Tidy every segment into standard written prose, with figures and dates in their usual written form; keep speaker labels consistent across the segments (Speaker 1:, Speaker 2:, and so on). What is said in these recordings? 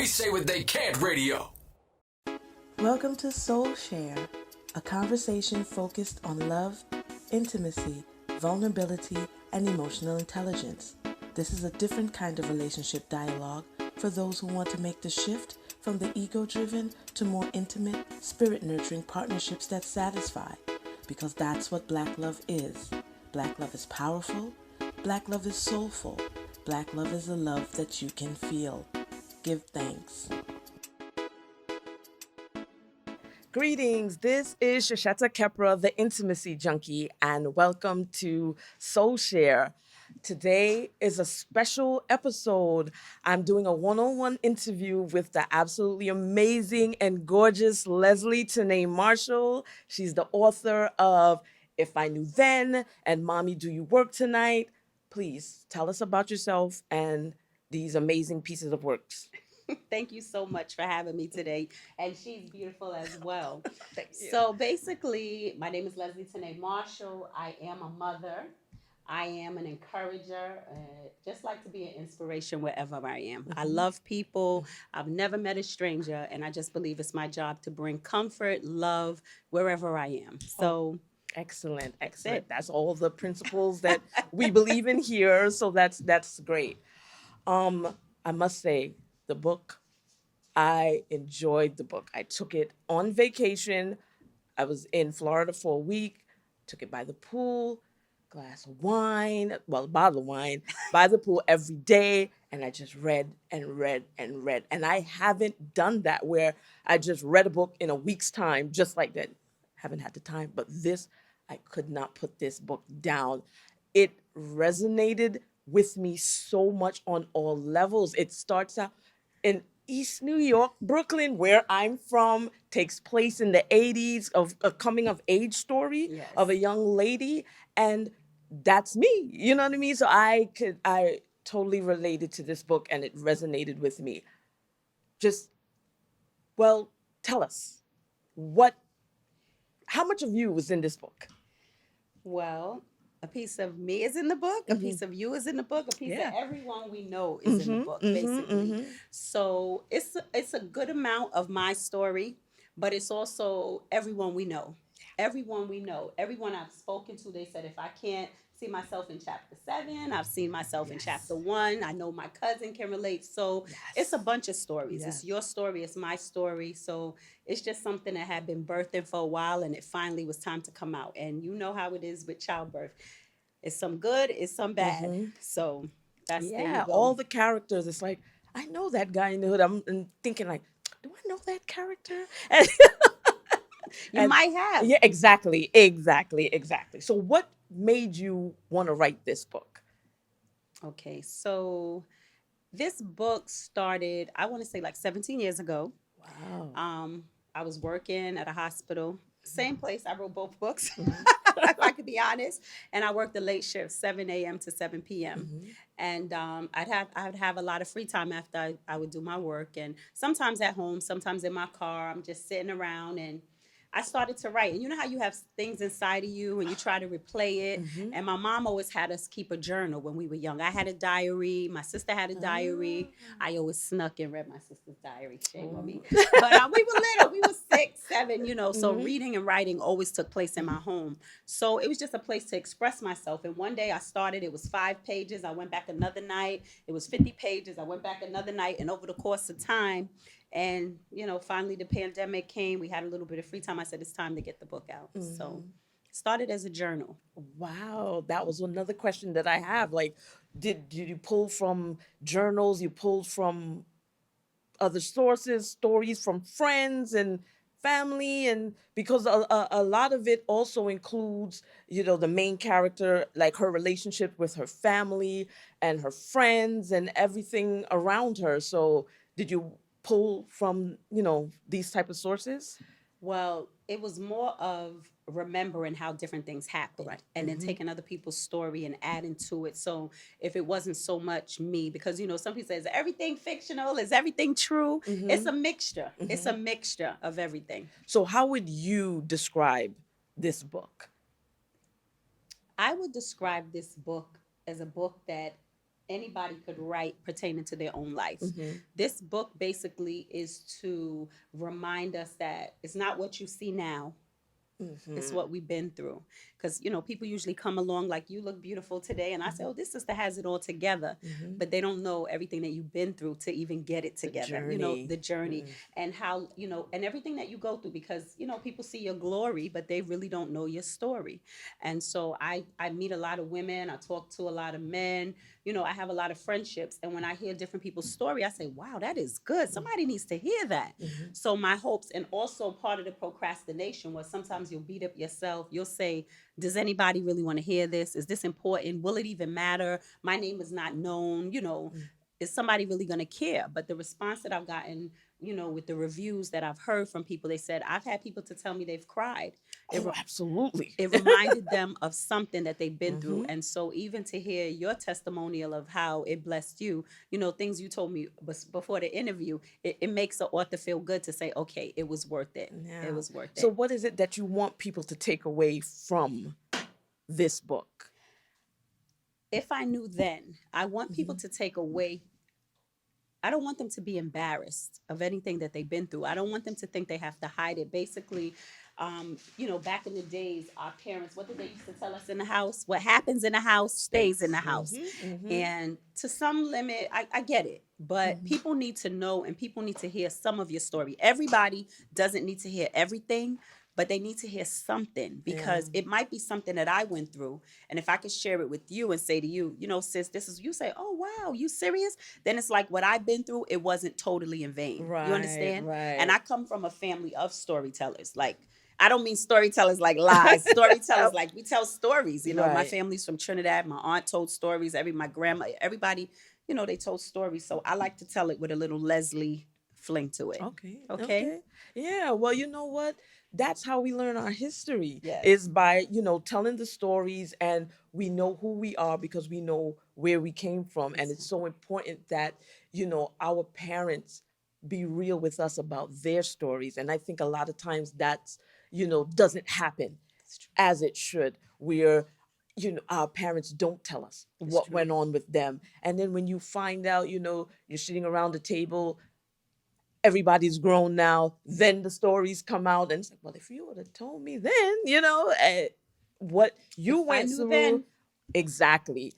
Speaker 1: They Say What They Can't Radio.
Speaker 2: Welcome to SoulShare, a conversation focused on love, intimacy, vulnerability, and emotional intelligence. This is a different kind of relationship dialogue for those who want to make the shift from the ego-driven to more intimate, spirit-nurturing partnerships that satisfy. Because that's what Black love is. Black love is powerful. Black love is soulful. Black love is a love that you can feel. Give thanks. Greetings, this is Sesheta Khepra, the Intimacy Junkie, and welcome to SoulShare. Today is a special episode. I'm doing a one-on-one interview with the absolutely amazing and gorgeous Leslie Tanae Marshall. She's the author of If I Knew Then and Mommy, Do You Work Tonight? Please tell us about yourself and these amazing pieces of works.
Speaker 3: Thank you so much for having me today. And she's beautiful as well.
Speaker 2: Thank you.
Speaker 3: So basically, my name is Leslie Tanae Marshall. I am a mother. I am an encourager. Just like to be an inspiration wherever I am. Mm-hmm. I love people. I've never met a stranger. And I just believe it's my job to bring comfort, love, wherever I am. So...
Speaker 2: Excellent. That's all the principles that we believe in here. So that's great. I must say, the book, I enjoyed the book. I took it on vacation. I was in Florida for a week, took it by the pool, glass of wine, well, a bottle of wine, by the pool every day. And I just read and read and read. And I haven't done that where I just read a book in a week's time, just like that. Haven't had the time. But this, I could not put this book down. It resonated with me so much on all levels. It starts out in East New York, Brooklyn, where I'm from, takes place in the 80s of a coming of age story. Yes. Of a young lady. And that's me. You know what I mean? So I totally related to this book and it resonated with me. Tell us how much of you was in this book?
Speaker 3: Well, a piece of me is in the book, a piece of you is in the book, a piece of everyone we know is in the book, basically. So it's a good amount of my story, but it's also everyone we know. Everyone we know, everyone I've spoken to, they said, if I can't see myself in chapter 7, I've seen myself in chapter 1. I know my cousin can relate. So it's a bunch of stories. It's your story, it's my story. So it's just something that had been birthing for a while and it finally was time to come out. And you know how it is with childbirth. It's some good, it's some bad. So that's
Speaker 2: all the characters. It's like, I know that guy in the hood. I'm thinking like, do I know that character?
Speaker 3: You might have.
Speaker 2: Yeah, exactly. So what made you want to write this book?
Speaker 3: Okay, so this book started, I want to say like 17 years ago.
Speaker 2: Wow.
Speaker 3: I was working at a hospital, same place I wrote both books, if I could be honest. And I worked the late shift, 7 a.m. to 7 p.m. And I'd have a lot of free time after I would do my work. And sometimes at home, sometimes in my car, I'm just sitting around and I started to write. And you know how you have things inside of you and you try to replay it? And my mom always had us keep a journal when we were young. I had a diary. My sister had a diary. I always snuck and read my sister's diary. Shame on me. But we were little. We were 6, 7, So reading and writing always took place in my home. So it was just a place to express myself. And one day I started. It was 5 pages. I went back another night. It was 50 pages. I went back another night. And over the course of time, and, finally the pandemic came. We had a little bit of free time. I said, it's time to get the book out. So it started as a journal.
Speaker 2: Wow. That was another question that I have. Like, did you pull from journals? You pulled from other sources, stories from friends and family? And because a lot of it also includes, the main character, like her relationship with her family and her friends and everything around her. So did you pull from, these type of sources?
Speaker 3: Well, it was more of remembering how different things happen and then taking other people's story and adding to it. So if it wasn't so much me, because, some people say, is everything fictional? Is everything true? It's a mixture. It's a mixture of everything.
Speaker 2: So how would you describe this book?
Speaker 3: I would describe this book as a book that anybody could write pertaining to their own life.
Speaker 2: Mm-hmm.
Speaker 3: This book basically is to remind us that it's not what you see now, it's
Speaker 2: Mm-hmm.
Speaker 3: what we've been through. Because, people usually come along like, you look beautiful today. And I say, oh, this sister has it all together.
Speaker 2: Mm-hmm.
Speaker 3: But they don't know everything that you've been through to even get it
Speaker 2: The
Speaker 3: together.
Speaker 2: journey.
Speaker 3: The journey
Speaker 2: Mm-hmm.
Speaker 3: and how, and everything that you go through. Because, people see your glory, but they really don't know your story. And so I meet a lot of women. I talk to a lot of men. I have a lot of friendships. And when I hear different people's story, I say, wow, that is good. Somebody needs to hear that.
Speaker 2: Mm-hmm.
Speaker 3: So my hopes, and also part of the procrastination was sometimes you'll beat up yourself. You'll say, does anybody really want to hear this? Is this important? Will it even matter? My name is not known. Is somebody really going to care? But the response that I've gotten, with the reviews that I've heard from people, they said, I've had people to tell me they've cried.
Speaker 2: Oh, absolutely.
Speaker 3: It reminded them of something that they've been through.
Speaker 2: Mm-hmm.
Speaker 3: And so even to hear your testimonial of how it blessed you, things you told me before the interview, it makes the author feel good to say, okay, it was worth it.
Speaker 2: Yeah.
Speaker 3: It was worth it.
Speaker 2: So what is it that you want people to take away from this book?
Speaker 3: If I knew then, I want people to take away, I don't want them to be embarrassed of anything that they've been through. I don't want them to think they have to hide it. Basically, back in the days, our parents, what did they used to tell us in the house? What happens in the house stays in the house.
Speaker 2: Mm-hmm. Mm-hmm.
Speaker 3: And to some limit, I get it. But
Speaker 2: Mm-hmm.
Speaker 3: people need to know, and people need to hear some of your story. Everybody doesn't need to hear everything, but they need to hear something, because it might be something that I went through. And if I could share it with you and say to you, sis, this is, you say, oh, wow, you serious? Then it's like what I've been through, it wasn't totally in vain.
Speaker 2: Right,
Speaker 3: You understand?
Speaker 2: right.
Speaker 3: And I come from a family of storytellers. Like, I don't mean storytellers like lies. Storytellers like we tell stories. My
Speaker 2: Right.
Speaker 3: family's from Trinidad. My aunt told stories. My grandma, everybody, they told stories. So I like to tell it with a little Leslie fling to it.
Speaker 2: Okay. Yeah. Well, you know what? That's how we learn our history.
Speaker 3: Yes.
Speaker 2: Is by, telling the stories, and we know who we are because we know where we came from. And it's so important that, our parents be real with us about their stories. And I think a lot of times that's, doesn't happen as it should. Where, our parents don't tell us what went on with them. And then when you find out, you're sitting around the table, everybody's grown now, then the stories come out, and it's like, well, if you would have told me then, what you
Speaker 3: If I
Speaker 2: went
Speaker 3: knew
Speaker 2: through,
Speaker 3: then.
Speaker 2: exactly,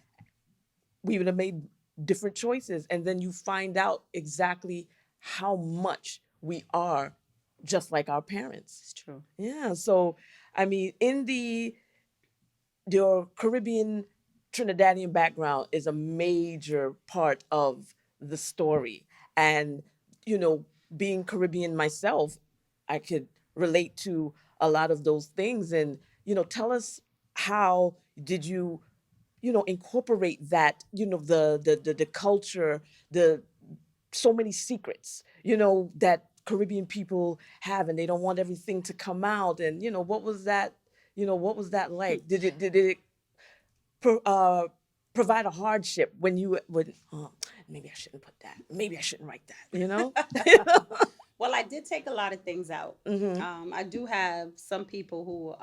Speaker 2: we would have made different choices. And then you find out exactly how much we are just like our parents.
Speaker 3: It's true.
Speaker 2: Yeah. So, I mean, your Caribbean Trinidadian background is a major part of the story. And, being Caribbean myself, I could relate to a lot of those things. And, tell us, how did you, incorporate that, the culture, the so many secrets, that Caribbean people have, and they don't want everything to come out. And, what was that? What was that like? Did it pro, provide a hardship when you would, oh, maybe I shouldn't put that. Maybe I shouldn't write that,
Speaker 3: Well, I did take a lot of things out.
Speaker 2: Mm-hmm.
Speaker 3: I do have some people who,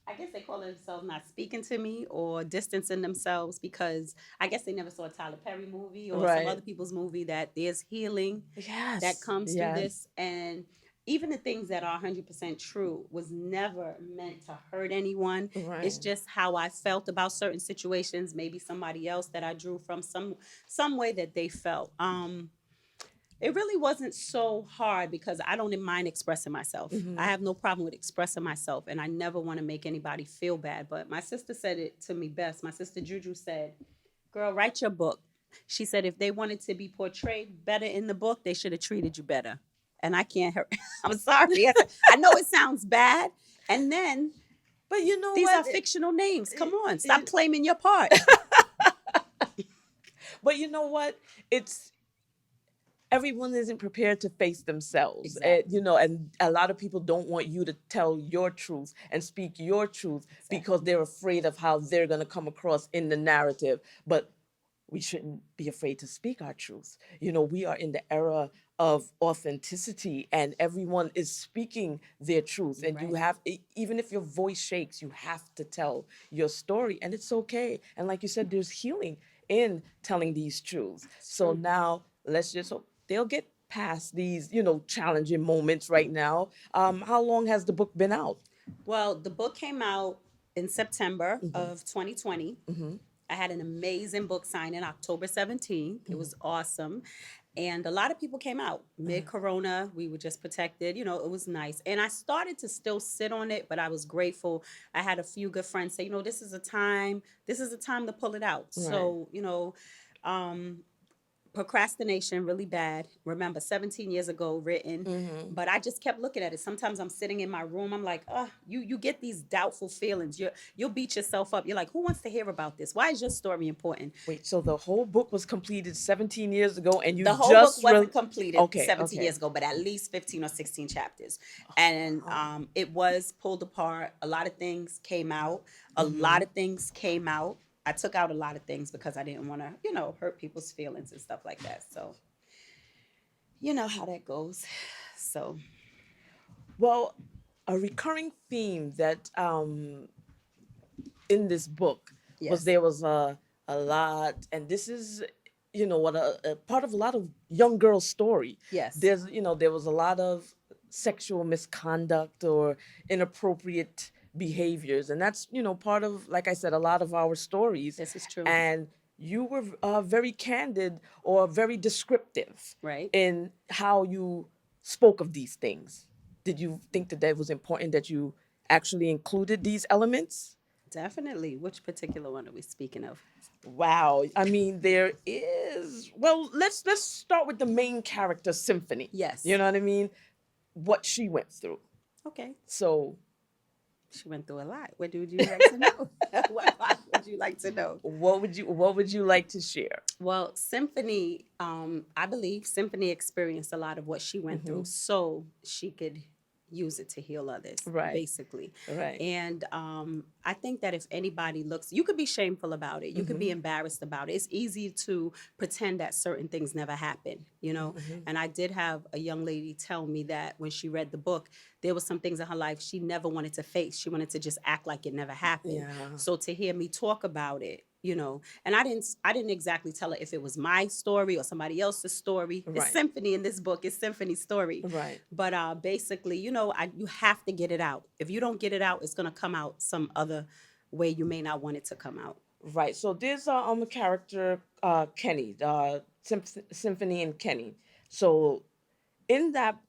Speaker 3: I guess they call themselves not speaking to me or distancing themselves, because I guess they never saw a Tyler Perry movie or some
Speaker 2: Right.
Speaker 3: other people's movie, that there's healing
Speaker 2: Yes.
Speaker 3: that comes through
Speaker 2: Yes.
Speaker 3: this. And even the things that are 100% true was never meant to hurt anyone.
Speaker 2: Right.
Speaker 3: It's just how I felt about certain situations, maybe somebody else that I drew from, some way that they felt. It really wasn't so hard, because I don't mind expressing myself.
Speaker 2: Mm-hmm.
Speaker 3: I have no problem with expressing myself, and I never want to make anybody feel bad. But my sister said it to me best. My sister Juju said, girl, write your book. She said if they wanted to be portrayed better in the book, they should have treated you better. And I can't hurt. I'm sorry. I know it sounds bad. And then,
Speaker 2: but
Speaker 3: these
Speaker 2: what?
Speaker 3: are fictional names. Come on, stop claiming your part.
Speaker 2: But you know what? It's, everyone isn't prepared to face themselves.
Speaker 3: Exactly.
Speaker 2: And a lot of people don't want you to tell your truth and speak your truth, because they're afraid of how they're going to come across in the narrative. But we shouldn't be afraid to speak our truth. We are in the era of authenticity, and everyone is speaking their truth. And you have, even if your voice shakes, you have to tell your story, and it's okay. And like you said, there's healing in telling these truths. So now let's just hope they'll get past these, challenging moments right now. How long has the book been out?
Speaker 3: Well, the book came out in September of 2020. I had an amazing book signing October 17th. It was awesome. And a lot of people came out mid corona. We were just protected. It was nice. And I started to still sit on it, but I was grateful. I had a few good friends say, this is a time to pull it out.
Speaker 2: Right.
Speaker 3: So, procrastination really bad. Remember, 17 years ago written, but I just kept looking at it. Sometimes I'm sitting in my room, I'm like, you get these doubtful feelings. You'll beat yourself up. You're like, who wants to hear about this? Why is your story important?
Speaker 2: Wait, so the whole book was completed 17 years ago, and you
Speaker 3: The whole
Speaker 2: just
Speaker 3: book wasn't completed
Speaker 2: Okay,
Speaker 3: 17
Speaker 2: okay.
Speaker 3: years ago, but at least 15 or 16 chapters. And it was pulled apart. A lot of things came out. A lot of things came out. I took out a lot of things because I didn't want to, hurt people's feelings and stuff like that. So, you know how that goes. So,
Speaker 2: Well, a recurring theme that in this book was
Speaker 3: Yes.
Speaker 2: there was a lot, and this is what a part of a lot of young girls' story.
Speaker 3: Yes.
Speaker 2: There was a lot of sexual misconduct or inappropriate behaviors, and that's part of, like I said, a lot of our stories.
Speaker 3: This is true.
Speaker 2: And you were very candid or very descriptive,
Speaker 3: Right.
Speaker 2: in how you spoke of these things. Did you think that was important that you actually included these elements?
Speaker 3: Definitely. Which particular one are we speaking of?
Speaker 2: Wow. I mean, there is. Well, let's start with the main character, Symphony.
Speaker 3: Yes.
Speaker 2: You know what I mean? What she went through.
Speaker 3: Okay.
Speaker 2: So,
Speaker 3: She went through a lot. What would you like to know? What would you like to know?
Speaker 2: what would you like to share?
Speaker 3: Well, Symphony, I believe Symphony experienced a lot of what she went through so she could use it to heal others,
Speaker 2: Right.
Speaker 3: basically.
Speaker 2: Right.
Speaker 3: And I think that if anybody looks, you could be shameful about it. You could be embarrassed about it. It's easy to pretend that certain things never happen, And I did have a young lady tell me that when she read the book, there was some things in her life she never wanted to face. She wanted to just act like it never happened.
Speaker 2: Yeah.
Speaker 3: So to hear me talk about it, and I didn't exactly tell her if it was my story or somebody else's story.
Speaker 2: Right.
Speaker 3: It's Symphony in this book. It's Symphony's story.
Speaker 2: Right.
Speaker 3: But basically, you have to get it out. If you don't get it out, it's going to come out some other way you may not want it to come out.
Speaker 2: Right. So there's a character, Kenny, Symphony and Kenny. So in that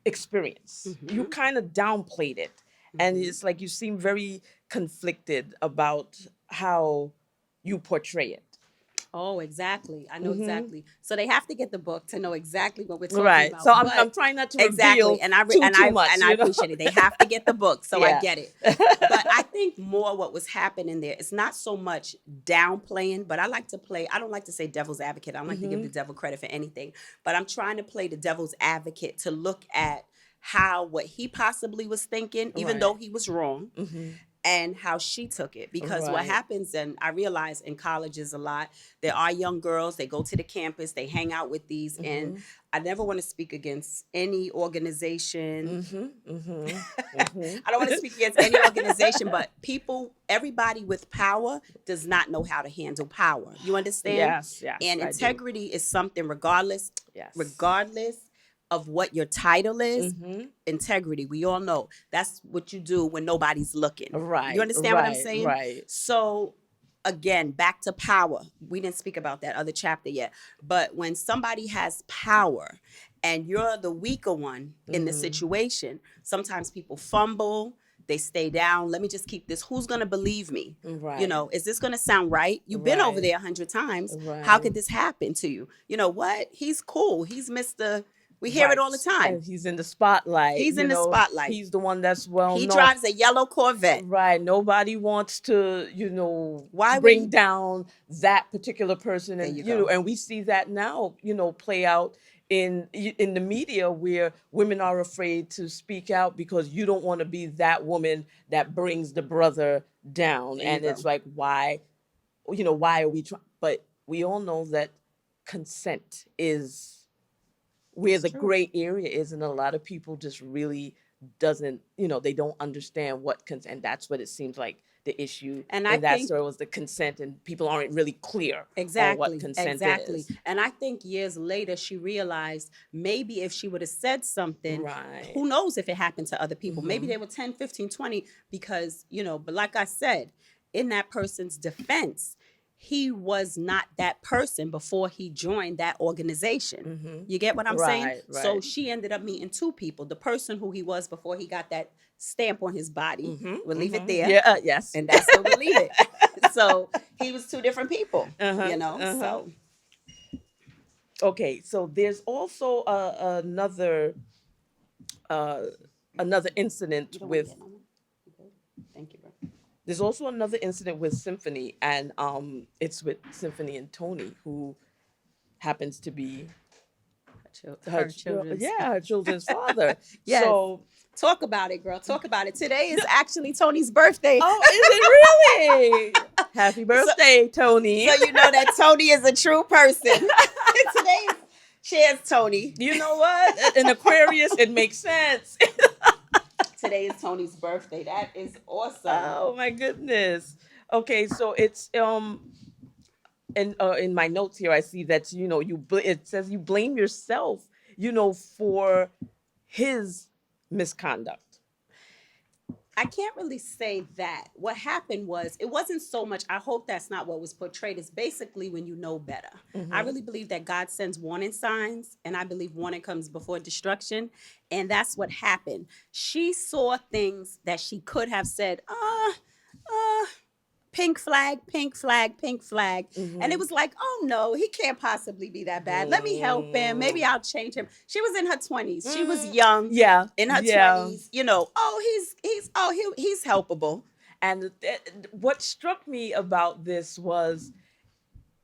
Speaker 2: experience, you kind of downplayed it, and it's like you seem very conflicted about how you portray it.
Speaker 3: Oh, exactly. I know exactly. So they have to get the book to know exactly what we're talking
Speaker 2: Right.
Speaker 3: about.
Speaker 2: So
Speaker 3: But-
Speaker 2: I'm trying not to
Speaker 3: exactly,
Speaker 2: reveal
Speaker 3: and I
Speaker 2: too much.
Speaker 3: and I appreciate it. They have to get the book, so
Speaker 2: Yeah.
Speaker 3: I get it. But I think more what was happening there, it's not so much downplaying, but I like to play. I don't like to say devil's advocate. I don't like to give the devil credit for anything, but I'm trying to play the devil's advocate to look at how what he possibly was thinking, even
Speaker 2: Right.
Speaker 3: though he was wrong. And how she took it. Because what
Speaker 2: Right.
Speaker 3: happens, and I realize in colleges a lot, there are young girls, they go to the campus, they hang out with these, and I never want to speak against any organization. I don't want to speak against any organization, but everybody with power does not know how to handle power. You understand?
Speaker 2: Yes, yes,
Speaker 3: And
Speaker 2: I do.
Speaker 3: integrity is something regardless
Speaker 2: Yes.
Speaker 3: of what your title is. Integrity, we all know that's what you do when nobody's looking.
Speaker 2: Right.
Speaker 3: You understand what I'm
Speaker 2: right,
Speaker 3: saying?
Speaker 2: Right.
Speaker 3: So again, back to power. We didn't speak about that other chapter yet. But when somebody has power and you're the weaker one in the situation, sometimes people fumble. They stay down. Let me just keep this. Who's going to believe me?
Speaker 2: Right.
Speaker 3: Is this going to sound right? You've been over
Speaker 2: Right.
Speaker 3: there 100 times.
Speaker 2: Right.
Speaker 3: How could this happen to you? You know what? He's cool. He's Mr. We hear it all the time.
Speaker 2: And he's in the spotlight.
Speaker 3: He's in the spotlight.
Speaker 2: He's the one that's well
Speaker 3: He
Speaker 2: known.
Speaker 3: drives a yellow Corvette.
Speaker 2: Right. Nobody wants to,
Speaker 3: Why would
Speaker 2: bring
Speaker 3: he-
Speaker 2: down that particular person. And,
Speaker 3: you go.
Speaker 2: and we see that now, play out in the media, where women are afraid to speak out because you don't want to be that woman that brings the brother down.
Speaker 3: There you
Speaker 2: And
Speaker 3: go.
Speaker 2: it's like, why are we trying? But we all know that consent is where the
Speaker 3: true.
Speaker 2: gray area is, and a lot of people just really doesn't, they don't understand what consent. And that's what it seems like the issue
Speaker 3: And
Speaker 2: in
Speaker 3: I
Speaker 2: that
Speaker 3: think
Speaker 2: story was the consent, and people aren't really clear on what consent
Speaker 3: exactly.
Speaker 2: is.
Speaker 3: And I think years later she realized maybe if she would have said something,
Speaker 2: Right.
Speaker 3: who knows if it happened to other people. Maybe they were 10, 15, 20 because, but like I said, in that person's defense, he was not that person before he joined that organization. You get what I'm saying?
Speaker 2: Right,
Speaker 3: So
Speaker 2: right.
Speaker 3: she ended up meeting two people. The person who he was before he got that stamp on his body. We'll leave it there.
Speaker 2: Yeah, yes.
Speaker 3: And that's where we'll leave it. So he was two different people, so.
Speaker 2: Okay, so there's also another incident
Speaker 3: You don't want to
Speaker 2: with
Speaker 3: get no more? You good? Thank you, bro.
Speaker 2: there's also another incident with Symphony, and it's with Symphony and Tony, who happens to be
Speaker 3: Her children's.
Speaker 2: her children's father.
Speaker 3: Yes.
Speaker 2: So,
Speaker 3: Talk about it, girl. Talk about it. Today is actually Tony's birthday.
Speaker 2: oh, is it really? Happy birthday, Tony.
Speaker 3: So you know that Tony is a true person. Today is cheers, Tony.
Speaker 2: You know what? In Aquarius, it makes sense.
Speaker 3: Today is Tony's birthday. That is awesome.
Speaker 2: Oh my goodness. Okay, so it's in my notes here, I see that it says you blame yourself, for his misconduct.
Speaker 3: I can't really say that. What happened was, it wasn't so much, I hope that's not what was portrayed. It's basically when you know better. I really believe that God sends warning signs, and I believe warning comes before destruction. And that's what happened. She saw things that she could have said, pink flag, pink flag, pink flag. And it was like, oh no, he can't possibly be that bad. Let me help him. Maybe I'll change him. She was in her 20s. She was young.
Speaker 2: Yeah.
Speaker 3: In her 20s. He's helpable.
Speaker 2: And what struck me about this was,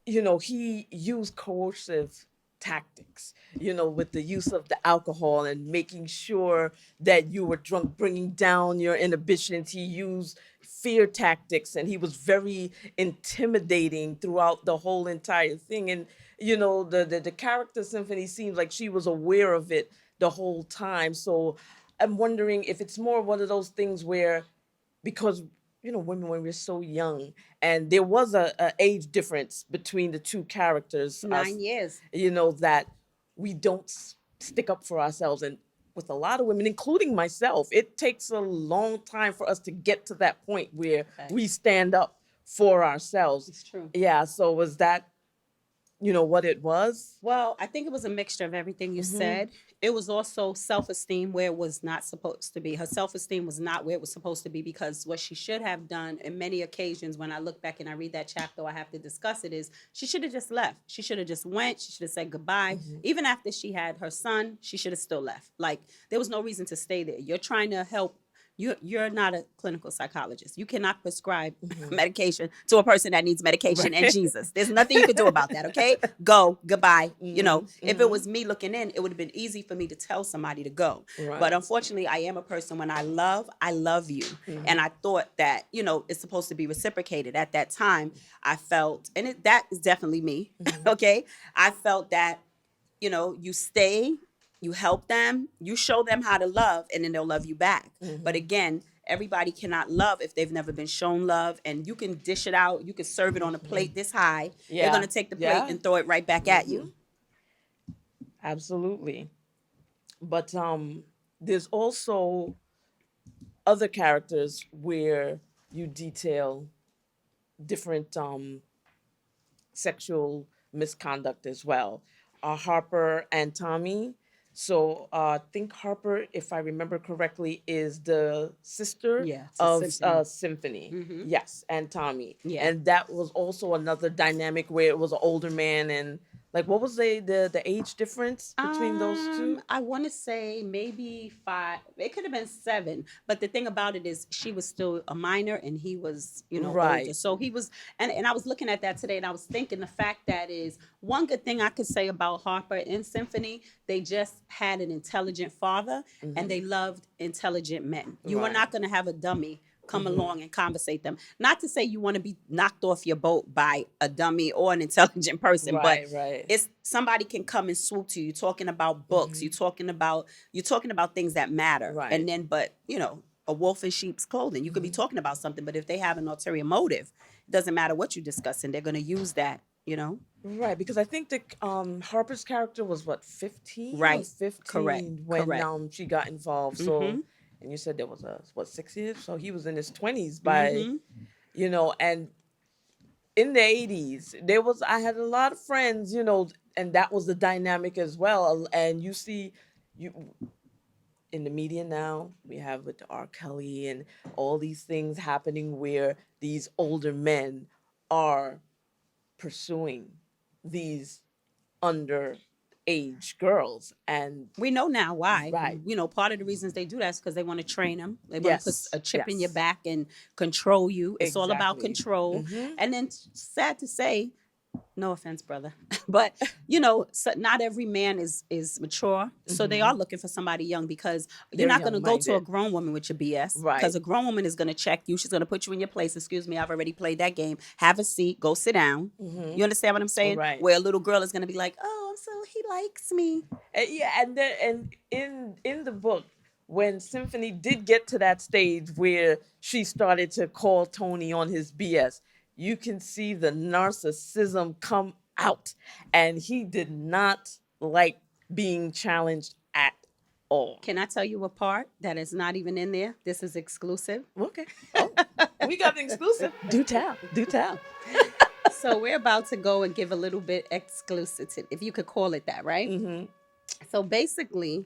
Speaker 2: he used coercive tactics, with the use of the alcohol and making sure that you were drunk, bringing down your inhibitions. He used fear tactics, and he was very intimidating throughout the whole entire thing. And, the character Symphony seems like she was aware of it the whole time. So I'm wondering if it's more one of those things where, because women, when we're so young, and there was a age difference between the two characters,
Speaker 3: 9 years,
Speaker 2: that we don't stick up for ourselves. And with a lot of women, including myself, it takes a long time for us to get to that point where we stand up for ourselves.
Speaker 3: It's true.
Speaker 2: Yeah. So was that, what it was?
Speaker 3: Well, I think it was a mixture of everything you said. It was also self-esteem where it was not supposed to be. Her self-esteem was not where it was supposed to be, because what she should have done in many occasions, when I look back and I read that chapter, I have to discuss it, is she should have just left. She should have just went. She should have said goodbye. Even after she had her son, she should have still left. Like, there was no reason to stay there. You're trying to help. You're not a clinical psychologist. You cannot prescribe medication to a person that needs medication and Jesus. There's nothing you can do about that, okay? Go, goodbye. If it was me looking in, it would have been easy for me to tell somebody to go.
Speaker 2: Right.
Speaker 3: But unfortunately, I am a person, when I love you. And I thought that, it's supposed to be reciprocated. At that time, I felt, and that is definitely me, okay? I felt that, you stay, you help them, you show them how to love, and then they'll love you back. But again, everybody cannot love if they've never been shown love. And you can dish it out. You can serve it on a plate this high.
Speaker 2: Yeah.
Speaker 3: They're going to take the plate and throw it right back at you.
Speaker 2: Absolutely. But there's also other characters where you detail different sexual misconduct as well. Harper and Tommy. So I think Harper, if I remember correctly, is the sister of Symphony. Yes, and Tommy.
Speaker 3: Yeah.
Speaker 2: And that was also another dynamic where it was an older man, and like, what was the age difference between those two?
Speaker 3: I want to say maybe 5. It could have been 7. But the thing about it is, she was still a minor and he was,
Speaker 2: Right.
Speaker 3: older. So he was, and I was looking at that today, and I was thinking the fact that is one good thing I could say about Harper and Symphony. They just had an intelligent father, and they loved intelligent men. You were not going to have a dummy come along and conversate them. Not to say you want to be knocked off your boat by a dummy or an intelligent person, but it's somebody can come and swoop to you. You're talking about books. You're talking about things that matter.
Speaker 2: Right.
Speaker 3: And then, but a wolf in sheep's clothing. You could be talking about something, but if they have an ulterior motive, it doesn't matter what you're discussing. They're going to use that, you know?
Speaker 2: Right, because I think the Harper's character was what 15 or
Speaker 3: Right.
Speaker 2: 15 when
Speaker 3: Correct.
Speaker 2: she got involved. So,
Speaker 3: Mhm.
Speaker 2: and you said there was a what 6 years, so he was in his 20s by, you know, and in the 80s I had a lot of friends, you know, and that was the dynamic as well. And you see, you in the media now we have with the R. Kelly and all these things happening where these older men are pursuing these underage girls, and
Speaker 3: We know now why.
Speaker 2: Right.
Speaker 3: You know, part of the reasons they do that is because they want to train them. They want to put
Speaker 2: Yes,
Speaker 3: a chip in your
Speaker 2: yes.
Speaker 3: back and control you. It's all about
Speaker 2: Exactly.
Speaker 3: control.
Speaker 2: Mhm.
Speaker 3: And then, sad to say, no offense, brother, but you know, so not every man is mature. So they are looking for somebody young, because you're
Speaker 2: They're
Speaker 3: not going to go to a
Speaker 2: young-minded.
Speaker 3: grown woman with your BS.
Speaker 2: Right.
Speaker 3: Because a grown woman is going to check you. She's going to put you in your place. Excuse me, I've already played that game. Have a seat. Go sit down. You understand what I'm saying?
Speaker 2: Right.
Speaker 3: Where a little girl is going to be like, oh, so he likes me.
Speaker 2: Yeah, and then in the book, when Symphony did get to that stage where she started to call Tony on his BS, you can see the narcissism come out, and he did not like being challenged at all.
Speaker 3: Can I tell you a part that is not even in there? This is exclusive.
Speaker 2: Okay. Oh, we got the exclusive. Do tell. Do tell.
Speaker 3: So we're about to go and give a little bit exclusive, if you could call it that, right?
Speaker 2: Mm-hmm.
Speaker 3: So basically,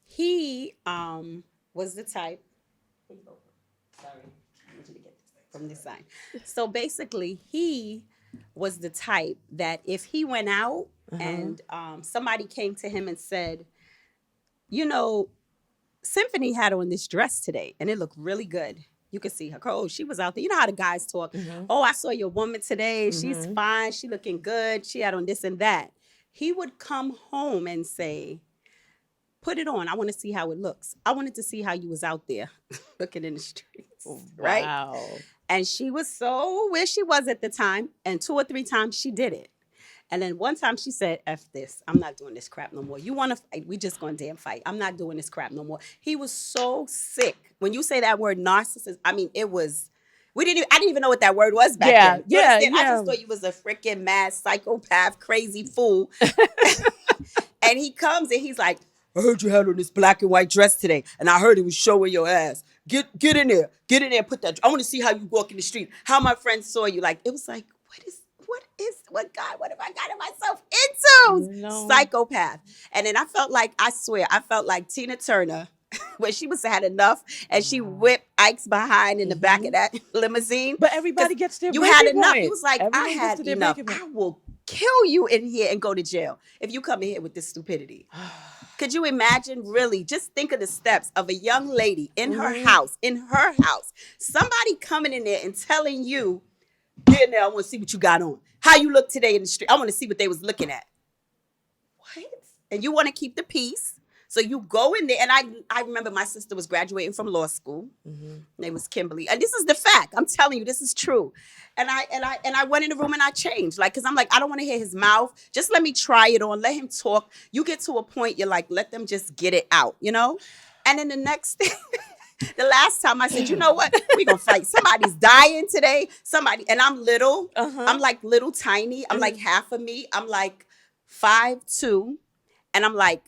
Speaker 3: he was the type. Sorry, I need you to get this from this side. So basically, he was the type that if he went out and somebody came to him and said, you know, Symphony had on this dress today and it looked really good. You could see her. Oh, she was out there. You know how the guys talk. Oh, I saw your woman today. She's fine. She looking good. She had on this and that. He would come home and say, put it on. I want to see how it looks. I wanted to see how you was out there looking in the streets. Right?
Speaker 2: Wow.
Speaker 3: And she was so where she was at the time. And 2 or 3 times she did it. And then one time she said, F this. I'm not doing this crap no more. You want to fight? We just going to damn fight. I'm not doing this crap no more. He was so sick. When you say that word narcissist, I mean, it was, I didn't even know what that word was back then. You understand? I just thought you was a freaking mad psychopath, crazy fool. And he comes and he's like, I heard you had on this black and white dress today. And I heard it was showing your ass. Get in there. Get in there and put that. I want to see how you walk in the street. How my friends saw you. Like, it was like, what have I gotten myself into?
Speaker 2: No.
Speaker 3: Psychopath. And then I felt like Tina Turner, when she was had enough and she whipped Ike's behind in the back of that limousine.
Speaker 2: But everybody gets their
Speaker 3: You
Speaker 2: breaking
Speaker 3: had enough.
Speaker 2: point.
Speaker 3: He was like,
Speaker 2: Everyone
Speaker 3: I
Speaker 2: gets
Speaker 3: had
Speaker 2: to their
Speaker 3: enough.
Speaker 2: breaking point.
Speaker 3: I will kill you in here and go to jail if you come in here with this stupidity. Could you imagine, really? Just think of the steps of a young lady in her house, somebody coming in there and telling you, get in there, I want to see what you got on. How you look today in the street. I want to see what they was looking at. What? And you want to keep the peace. So you go in there, and I remember my sister was graduating from law school. Name was Kimberly, and this is the fact. I'm telling you, this is true. And I went in the room and I changed, like, cause I'm like, I don't want to hear his mouth. Just let me try it on. Let him talk. You get to a point, you're like, let them just get it out, you know. And then the next thing. The last time I said, you know what? We're going to fight. Somebody's dying today. And I'm little. I'm like little tiny. I'm like half of me. I'm like 5'2", and I'm like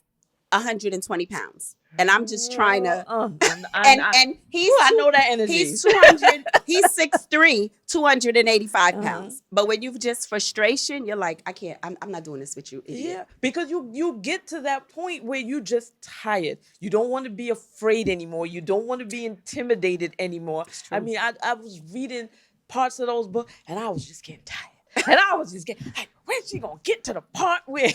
Speaker 3: 120 pounds. And I'm just trying to, and he's,
Speaker 2: I know that energy.
Speaker 3: He's 200, he's 6'3", 285 pounds. But when you've just frustration, you're like, I can't, I'm not doing this with you, idiot.
Speaker 2: Yeah, because you get to that point where you just tired. You don't want to be afraid anymore. You don't want to be intimidated anymore. I mean, I was reading parts of those books and I was just getting tired. And I was just getting, like, when's she going to get to the part where...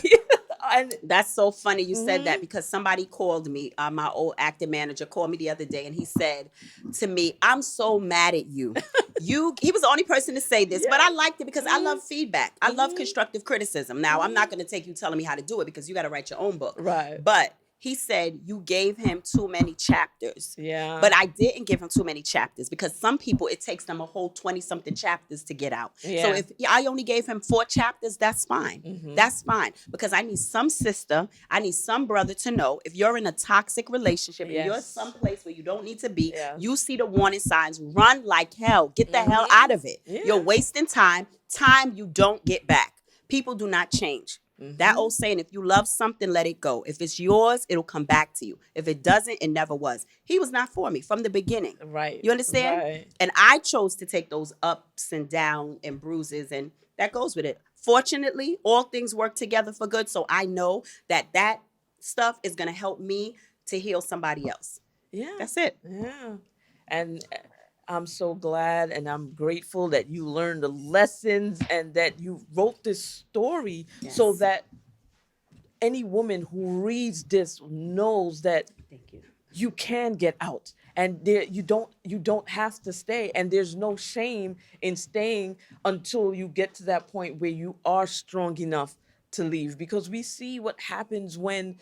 Speaker 2: And
Speaker 3: that's so funny you said that, because somebody called me, my old acting manager called me the other day, and he said to me, I'm so mad at you. He was the only person to say this, but I liked it because I love feedback. I love constructive criticism. Now, I'm not going to take you telling me how to do it, because you got to write your own book.
Speaker 2: Right.
Speaker 3: But He said, you gave him too many chapters.
Speaker 2: Yeah.
Speaker 3: But I didn't give him too many chapters, because some people, it takes them a whole 20-something chapters to get out.
Speaker 2: Yeah.
Speaker 3: So if I only gave him 4 chapters, that's fine. That's fine. Because I need some sister, I need some brother to know, if you're in a toxic relationship and you're someplace where you don't need to be, you see the warning signs, run like hell. Get the hell out of it.
Speaker 2: Yeah.
Speaker 3: You're wasting time you don't get back. People do not change. That old saying, if you love something, let it go. If it's yours, it'll come back to you. If it doesn't, it never was. He was not for me from the beginning.
Speaker 2: Right.
Speaker 3: You understand?
Speaker 2: Right.
Speaker 3: And I chose to take those ups and downs and bruises, and that goes with it. Fortunately, all things work together for good. So I know that stuff is going to help me to heal somebody else.
Speaker 2: Yeah.
Speaker 3: That's it.
Speaker 2: Yeah. And I'm so glad and I'm grateful that you learned the lessons and that you wrote this story so that any woman who reads this knows that you can get out, and you don't have to stay, and there's no shame in staying until you get to that point where you are strong enough to leave, because we see what happens when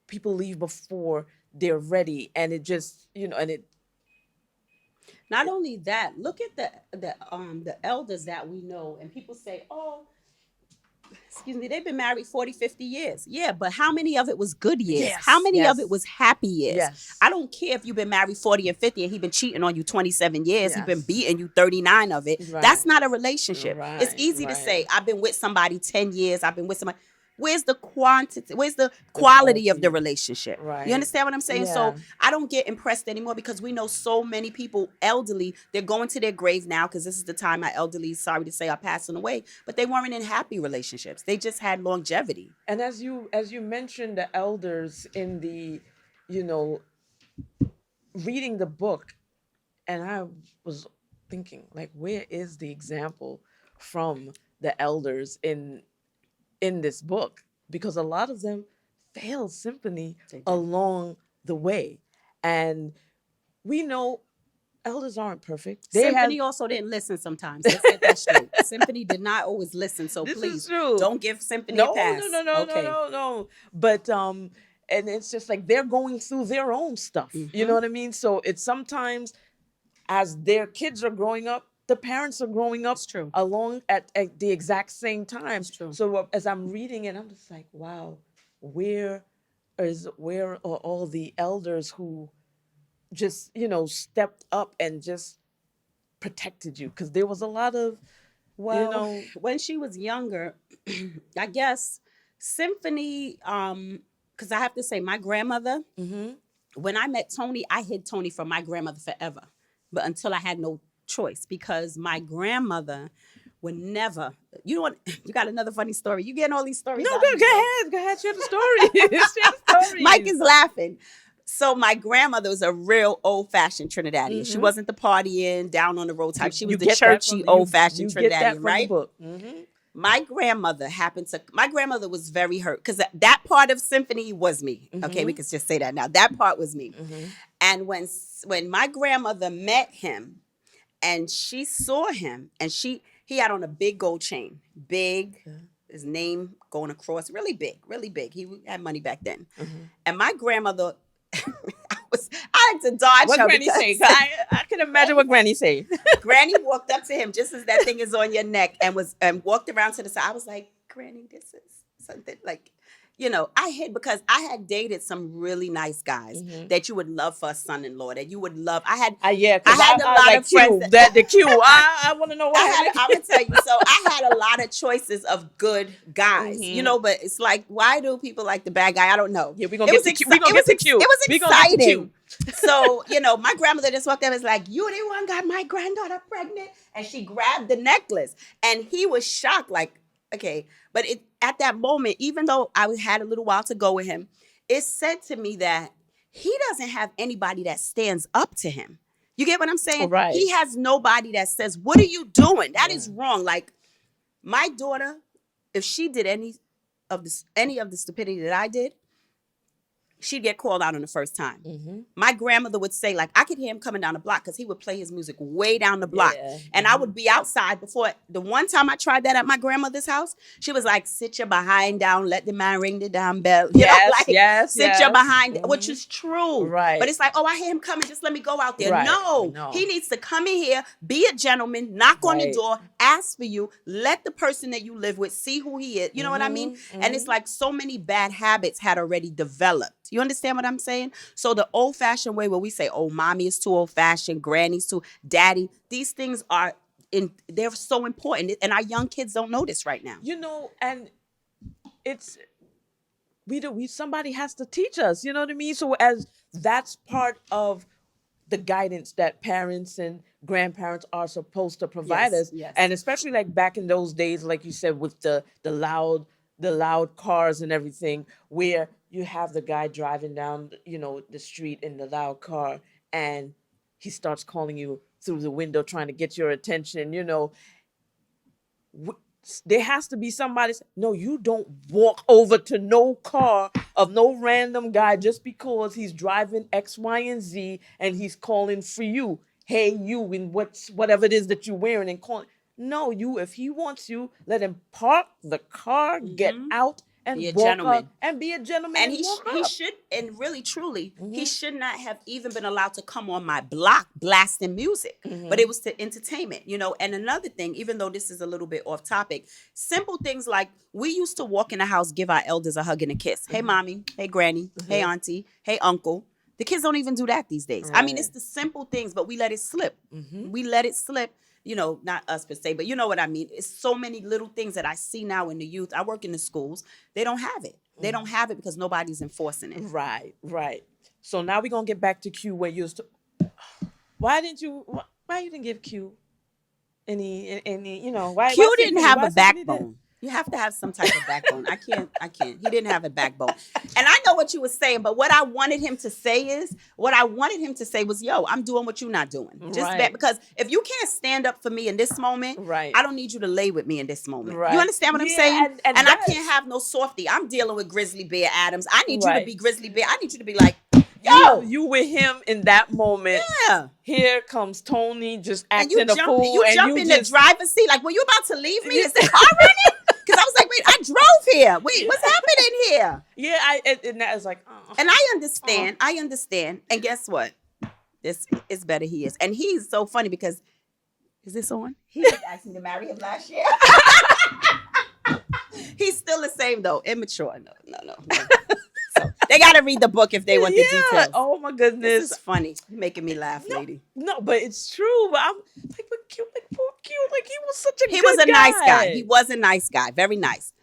Speaker 2: people leave before they're ready, and it just and it.
Speaker 3: Not only that, look at the elders that we know, and people say, oh, excuse me, they've been married 40, 50 years. Yeah, but how many of it was good years?
Speaker 2: Yes,
Speaker 3: how many of it was happy years?
Speaker 2: Yes.
Speaker 3: I don't care if you've been married 40 and 50 and he been cheating on you 27 years. He's been beating you 39 of it.
Speaker 2: Right.
Speaker 3: That's not a relationship.
Speaker 2: Right,
Speaker 3: it's easy to say, I've been with somebody 10 years. I've been with somebody. Where's the quantity? Where's the quality of the relationship?
Speaker 2: Right.
Speaker 3: You understand what I'm saying?
Speaker 2: Yeah.
Speaker 3: So I don't get impressed anymore, because we know so many people, elderly, they're going to their grave now, because this is the time our elderly, sorry to say, are passing away. But they weren't in happy relationships. They just had longevity.
Speaker 2: And as you mentioned the elders in the, reading the book, and I was thinking, like, where is the example from the elders in this book? Because a lot of them failed Symphony along the way. And we know elders aren't perfect.
Speaker 3: Symphony also didn't listen sometimes. Let's get that straight. Symphony did not always listen. So
Speaker 2: this
Speaker 3: please
Speaker 2: is true.
Speaker 3: don't give Symphony a pass.
Speaker 2: No. But and it's just like they're going through their own stuff. You know what I mean? So it's sometimes as their kids are growing up, the parents are growing up along at the exact same time. So as I'm reading it, I'm just like, wow, where are all the elders who just, stepped up and just protected you? Because there was a lot of,
Speaker 3: when she was younger, I guess Symphony, because I have to say, my grandmother, when I met Tony, I hid Tony from my grandmother forever. But until I had no choice, because my grandmother would never, you got another funny story. You getting all these stories?
Speaker 2: No, go ahead, share the story. Share the story.
Speaker 3: Mike is laughing. So my grandmother was a real old-fashioned Trinidadian. She wasn't the partying, down on the road type. She was the churchy, old-fashioned Trinidadian, right? My grandmother my grandmother was very hurt, because that part of Symphony was me. Okay, we can just say that now. That part was me. And when my grandmother met him, and she saw him, and he had on a big gold chain, his name going across, really big. He had money back then. And my grandmother, I had to dodge
Speaker 2: what
Speaker 3: her.
Speaker 2: What Granny say? I can imagine what Granny say.
Speaker 3: Granny walked up to him just as that thing is on your neck, and walked around to the side. I was like, Granny, this is something like, I hid, because I had dated some really nice guys that you would love for a son-in-law, that you would love. I had a lot of friends.
Speaker 2: The Q. I want to know why.
Speaker 3: I'm going to tell you. So I had a lot of choices of good guys, but it's like, why do people like the bad guy? I don't know.
Speaker 2: Yeah, we're going to get the Q. We're going to get the Q.
Speaker 3: It was exciting. So, my grandmother just walked up and was like, you the one got my granddaughter pregnant? And she grabbed the necklace. And he was shocked, like, okay. But at that moment, even though I had a little while to go with him, it said to me that he doesn't have anybody that stands up to him. You get what I'm saying?
Speaker 2: Right.
Speaker 3: He has nobody that says, what are you doing? That is wrong. Like, my daughter, if she did any of the stupidity that I did, she'd get called out on the first time.
Speaker 2: Mm-hmm.
Speaker 3: My grandmother would say, like, I could hear him coming down the block because he would play his music way down the block.
Speaker 2: Yeah.
Speaker 3: And I would be outside before. The one time I tried that at my grandmother's house, she was like, sit your behind down, let the man ring the damn bell. You know, like, sit your behind, which is true.
Speaker 2: Right.
Speaker 3: But it's like, oh, I hear him coming, just let me go out there.
Speaker 2: Right.
Speaker 3: No,
Speaker 2: No.
Speaker 3: he needs to come in here, be a gentleman, knock on the
Speaker 2: Right.
Speaker 3: door, ask for you, let the person that you live with see who he is. You know what I mean? And it's like so many bad habits had already developed. You understand what I'm saying? So the old-fashioned way where we say, oh, mommy is too old-fashioned, granny's too, daddy, these things are they're so important. And our young kids don't know this right now.
Speaker 2: You know, and it's somebody has to teach us, you know what I mean? So as that's part of the guidance that parents and grandparents are supposed to provide us.
Speaker 3: Yes.
Speaker 2: And especially like back in those days, like you said, with the loud cars and everything, where you have the guy driving down, the street in the loud car, and he starts calling you through the window trying to get your attention, there has to be somebody. No, you don't walk over to no car of no random guy just because he's driving X, Y, and Z and he's calling for you. Hey, you, in whatever it is that you're wearing and calling. No, if he wants you, let him park the car, get out, and
Speaker 3: be a
Speaker 2: walk
Speaker 3: gentleman.
Speaker 2: up and be a gentleman.
Speaker 3: And he should, and really truly, he should not have even been allowed to come on my block blasting music. But it was to entertainment, And another thing, even though this is a little bit off topic, simple things like we used to walk in the house, give our elders a hug and a kiss. Hey, mommy. Hey, granny. Hey, auntie. Hey, uncle. The kids don't even do that these days. Right. I mean, it's the simple things, but we let it slip. We let it slip. Not us per se, but you know what I mean? It's so many little things that I see now in the youth. I work in the schools. They don't have it. They don't have it because nobody's enforcing it.
Speaker 2: Right. So now we're going to get back to Q where why you didn't give Q any, why?
Speaker 3: Q didn't have a backbone. You have to have some type of backbone. I can't. He didn't have a backbone. And I know what you were saying, but what I wanted him to say was, yo, I'm doing what you're not doing. Because if you can't stand up for me in this moment, I don't need you to lay with me in this moment. Right. You understand what I'm saying? And I can't have no softy. I'm dealing with Grizzly Bear Adams. I need you to be Grizzly Bear. I need you to be like, yo.
Speaker 2: You with him in that moment.
Speaker 3: Yeah.
Speaker 2: Here comes Tony just acting a fool.
Speaker 3: You jump in the driver's seat. Like, were you about to leave me? Is the car running? Because I was like, wait, I drove here. Wait, what's happening here?
Speaker 2: Yeah, and that is like,
Speaker 3: And I understand. And guess what? This is better he is. And he's so funny because, is this on? He was asking to marry him last year. He's still the same though, immature. No. So they got to read the book if they want the details.
Speaker 2: Oh my goodness.
Speaker 3: This is funny. You're making me laugh, lady.
Speaker 2: No, but it's true. But I'm like, but Q, like poor Q, like he was such a
Speaker 3: He
Speaker 2: good
Speaker 3: was a
Speaker 2: guy.
Speaker 3: nice guy. He was a nice guy. Very nice.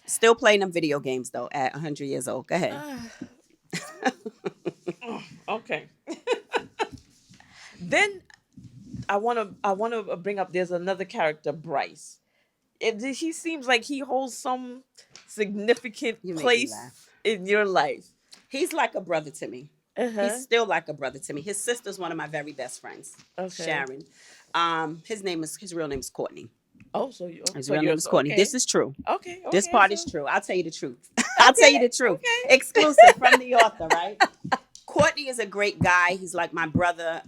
Speaker 3: Still playing them video games though at 100 years old. Go ahead.
Speaker 2: Okay. Then I want to bring up, there's another character, Bryce. He seems like he holds some significant place in your life.
Speaker 3: He's like a brother to me. He's still like a brother to me. His sister's one of my very best friends, Sharon. His real name is Courtney.
Speaker 2: Oh,
Speaker 3: his real name is Courtney. Okay. This is true.
Speaker 2: Okay.
Speaker 3: This part is true. I'll tell you the truth. I'll tell you the truth. Okay. Exclusive from the author, right? Courtney is a great guy. He's like my brother.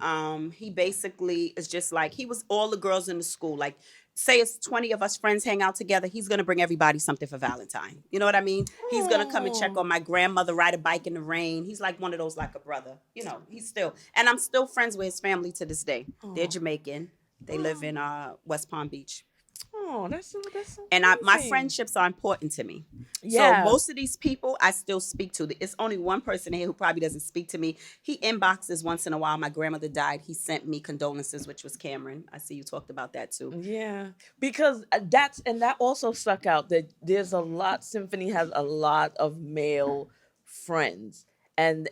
Speaker 3: He basically is just like, he was all the girls in the school. Like, say it's 20 of us friends hang out together, he's going to bring everybody something for Valentine. You know what I mean? He's going to come and check on my grandmother, ride a bike in the rain. He's like one of those, like a brother. And I'm still friends with his family to this day. They're Jamaican. They live in West Palm Beach.
Speaker 2: Oh, that's so
Speaker 3: and my friendships are important to me.
Speaker 2: Yeah.
Speaker 3: So most of these people I still speak to. It's only one person here who probably doesn't speak to me. He inboxes once in a while. My grandmother died. He sent me condolences, which was Cameron. I see you talked about that too.
Speaker 2: Yeah, because that also stuck out, that there's Symphony has a lot of male friends, and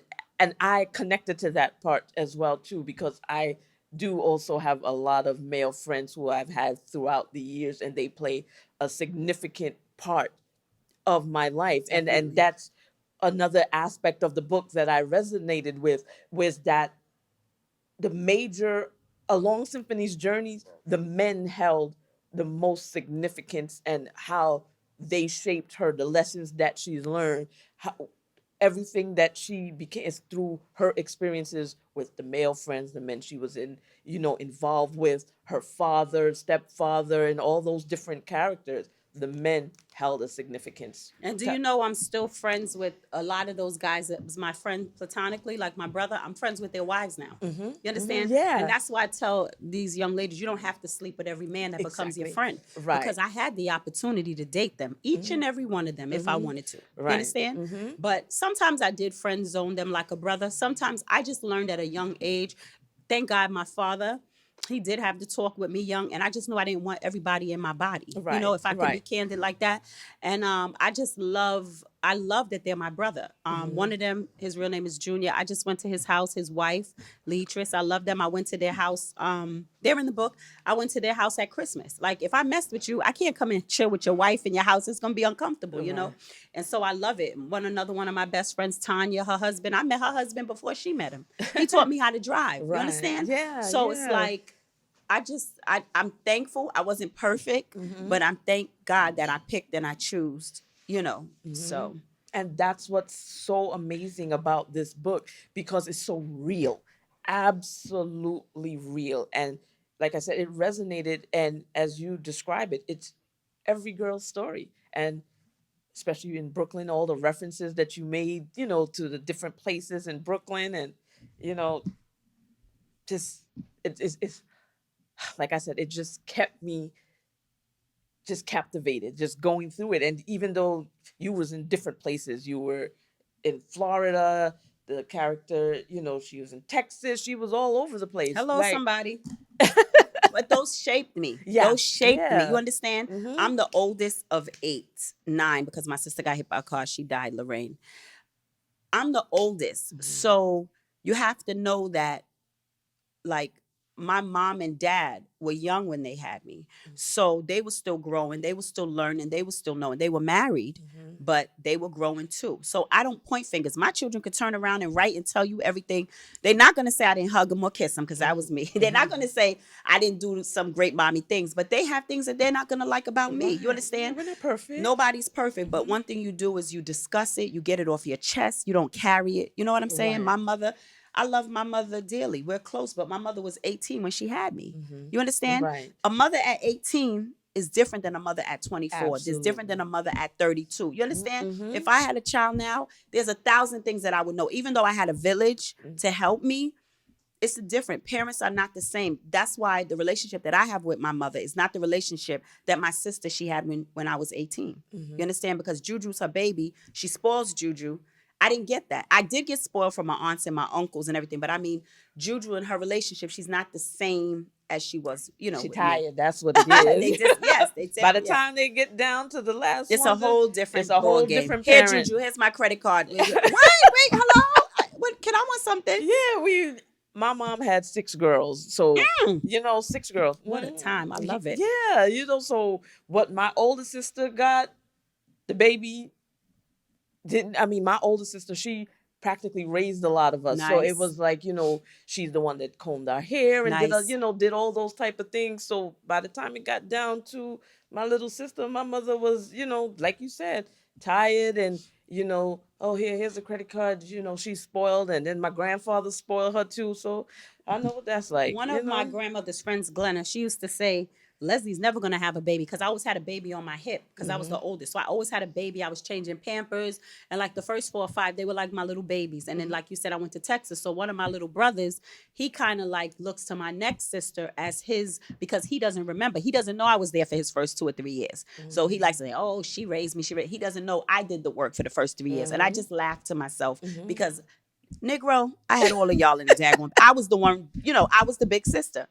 Speaker 2: I connected to that part as well too, because I do also have a lot of male friends who I've had throughout the years, and they play a significant part of my life. And that's another aspect of the book that I resonated with, was that along Symphony's journeys, the men held the most significance, and how they shaped her, the lessons that she's learned, everything that she became is through her experiences with the male friends, the men she was involved with, her father, stepfather, and all those different characters. The men held a significance.
Speaker 3: And do you know I'm still friends with a lot of those guys that was my friend platonically, like my brother. I'm friends with their wives now. You understand?
Speaker 2: Yeah.
Speaker 3: And that's why I tell these young ladies, you don't have to sleep with every man that becomes your friend.
Speaker 2: Right.
Speaker 3: Because I had the opportunity to date them, each and every one of them, if I wanted to.
Speaker 2: Right.
Speaker 3: You understand? But sometimes I did friend zone them like a brother. Sometimes I just learned at a young age. Thank God my father, he did have to talk with me young, and I just knew I didn't want everybody in my body.
Speaker 2: Right,
Speaker 3: You know, if I could be
Speaker 2: right.
Speaker 3: candid like that. And I love that they're my brother. One of them, his real name is Junior. I just went to his house, his wife, Leatrice. I love them. I went to their house. They're in the book. I went to their house at Christmas. Like, if I messed with you, I can't come and chill with your wife in your house. It's going to be uncomfortable, you know? And so I love it. Another one of my best friends, Tanya, her husband. I met her husband before she met him. He taught me how to drive. You
Speaker 2: Right.
Speaker 3: understand?
Speaker 2: Yeah,
Speaker 3: So
Speaker 2: yeah.
Speaker 3: it's like, I'm thankful. I wasn't perfect, but I'm thank God that I picked and I chose, you know. So
Speaker 2: And that's what's so amazing about this book, because it's so real, absolutely real. And like I said, it resonated. And as you describe it, it's every girl's story. And especially in Brooklyn, all the references that you made, to the different places in Brooklyn, and, just, it's like I said, it just kept me just captivated, just going through it. And even though you was in different places, you were in Florida, the character, she was in Texas, she was all over the place.
Speaker 3: hello,
Speaker 2: Like,
Speaker 3: somebody. But those shaped me.
Speaker 2: Yeah,
Speaker 3: Those shaped me.
Speaker 2: yeah.
Speaker 3: You understand? I'm the oldest of 9, because my sister got hit by a car. She died, Lorraine. I'm the oldest. So you have to know that, like, my mom and dad were young when they had me. So they were still growing. They were still learning. They were still knowing. They were married, but they were growing too. So I don't point fingers. My children could turn around and write and tell you everything. They're not going to say I didn't hug them or kiss them, because that was me. They're not going to say I didn't do some great mommy things, but they have things that they're not going to like about me. You understand?
Speaker 2: We're not perfect.
Speaker 3: Nobody's perfect, but one thing you do is you discuss it, you get it off your chest, you don't carry it. You know what I'm saying?
Speaker 2: Right.
Speaker 3: My mother, I love my mother dearly. We're close, but my mother was 18 when she had me. You understand?
Speaker 2: Right.
Speaker 3: A mother at 18 is different than a mother at 24. It's different than a mother at 32. You understand? If I had a child now, there's 1,000 things that I would know. Even though I had a village to help me, it's different. Parents are not the same. That's why the relationship that I have with my mother is not the relationship that my sister she had when I was 18. You understand? Because Juju's her baby. She spoils Juju. I didn't get that. I did get spoiled from my aunts and my uncles and everything, but I mean, Juju and her relationship, she's not the same as she was,
Speaker 2: She
Speaker 3: with me.
Speaker 2: tired. That's what it is.
Speaker 3: They
Speaker 2: By the time they get down to the last
Speaker 3: it's
Speaker 2: one,
Speaker 3: a whole different
Speaker 2: it's a whole
Speaker 3: ball game.
Speaker 2: different
Speaker 3: Here,
Speaker 2: parent.
Speaker 3: Juju, here's my credit card. Wait, hello? What, can I want something?
Speaker 2: Yeah, my mom had 6 girls. So, 6 girls.
Speaker 3: What a time. I love it.
Speaker 2: Yeah, so what my older sister got, the baby my older sister, she practically raised a lot of us. So
Speaker 3: Nice.
Speaker 2: it was like, she's the one that combed our hair and
Speaker 3: Nice.
Speaker 2: did all those type of things. So by the time it got down to my little sister, my mother was, like you said, tired and, oh, here's a credit card, she's spoiled. And then my grandfather spoiled her too. So I know what that's like.
Speaker 3: One of my grandmother's friends, Glenna, she used to say, Leslie's never going to have a baby, because I always had a baby on my hip because I was the oldest. So I always had a baby. I was changing Pampers. And like the first 4 or 5, they were like my little babies. And then, like you said, I went to Texas. So one of my little brothers, he kind of like looks to my next sister as his, because he doesn't remember. He doesn't know I was there for his first 2 or 3 years. So he likes to say, oh, she raised me. He doesn't know I did the work for the first 3 years. And I just laughed to myself because Negro, I had all of y'all in the daggone. I was the one, I was the big sister.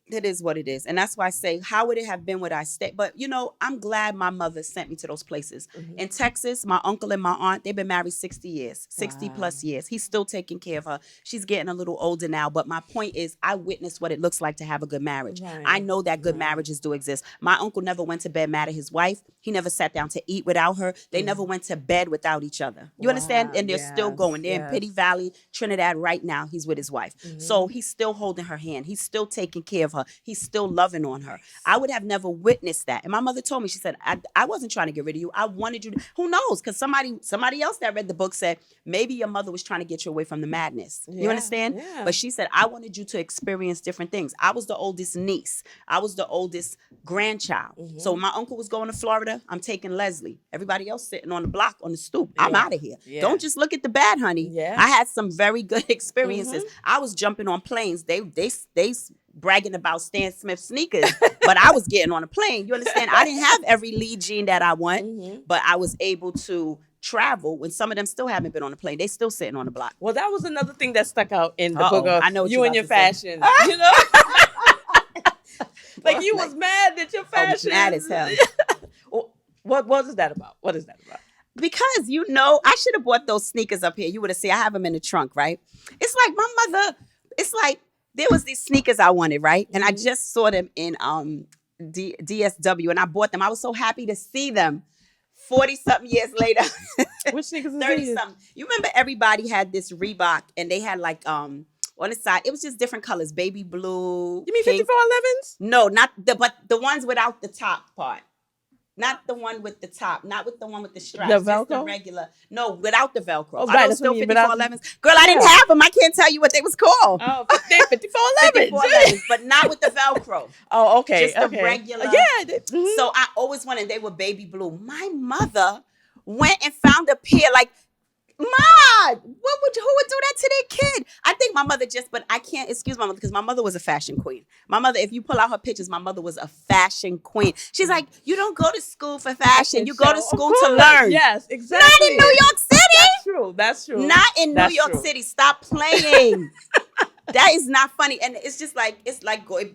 Speaker 3: It is what it is. And that's why I say, how would it have been would I stay? But, I'm glad my mother sent me to those places. In Texas, my uncle and my aunt, they've been married 60 years, 60 plus years. He's still taking care of her. She's getting a little older now. But my point is, I witnessed what it looks like to have a good marriage.
Speaker 2: Right.
Speaker 3: I know that good marriages do exist. My uncle never went to bed mad at his wife. He never sat down to eat without her. They never went to bed without each other. You understand? And they're still going. They're in Pity Valley, Trinidad right now. He's with his wife. So he's still holding her hand. He's still taking care of her. He's still loving on her. I would have never witnessed that. And my mother told me, she said, I wasn't trying to get rid of you. I wanted you to, who knows? Because somebody else that read the book said, maybe your mother was trying to get you away from the madness. You understand? Yeah. But she said, I wanted you to experience different things. I was the oldest niece. I was the oldest grandchild. So when my uncle was going to Florida, I'm taking Leslie. Everybody else sitting on the block on the stoop. I'm out of here. Don't just look at the bad, honey. I had some very good experiences. I was jumping on planes. They bragging about Stan Smith sneakers, but I was getting on a plane. You understand? I didn't have every lead gene that I want, but I was able to travel when some of them still haven't been on a plane. They still sitting on the block.
Speaker 2: Well, that was another thing that stuck out in the book of
Speaker 3: I know
Speaker 2: you and your fashion. You know? Like you was mad that your fashion.
Speaker 3: Mad as hell.
Speaker 2: What is that about? What is that about?
Speaker 3: Because, you know, I should have bought those sneakers up here. You would have seen, I have them in the trunk, right? It's like my mother, it's like there was these sneakers I wanted, right? And I just saw them in DSW and I bought them. I was so happy to see them 40-something years later.
Speaker 2: Which sneakers is
Speaker 3: 30-something. You remember everybody had this Reebok and they had like on the side, it was just different colors, baby blue.
Speaker 2: You mean 5411s?
Speaker 3: No, not but the ones without the top part. Not the one with the top, not with the one with the straps.
Speaker 2: The Velcro?
Speaker 3: Just the regular. No, without the Velcro.
Speaker 2: Oh, right.
Speaker 3: Are those still 5411s? Girl, I didn't have them. I can't tell you what they was called.
Speaker 2: Oh, 5411s.
Speaker 3: 5411s, but not with the Velcro.
Speaker 2: Oh, okay.
Speaker 3: Just the regular.
Speaker 2: Yeah.
Speaker 3: So I always wanted, they were baby blue. My mother went and found a pair like, Ma, who would do that to their kid? I think my mother but I can't excuse my mother because my mother was a fashion queen. My mother, if you pull out her pictures, my mother was a fashion queen. She's like, you don't go to school for fashion. You go to school to learn.
Speaker 2: Yes, exactly.
Speaker 3: Not in New York City.
Speaker 2: That's true.
Speaker 3: Not in New York City. Stop playing. That is not funny. And it's just like,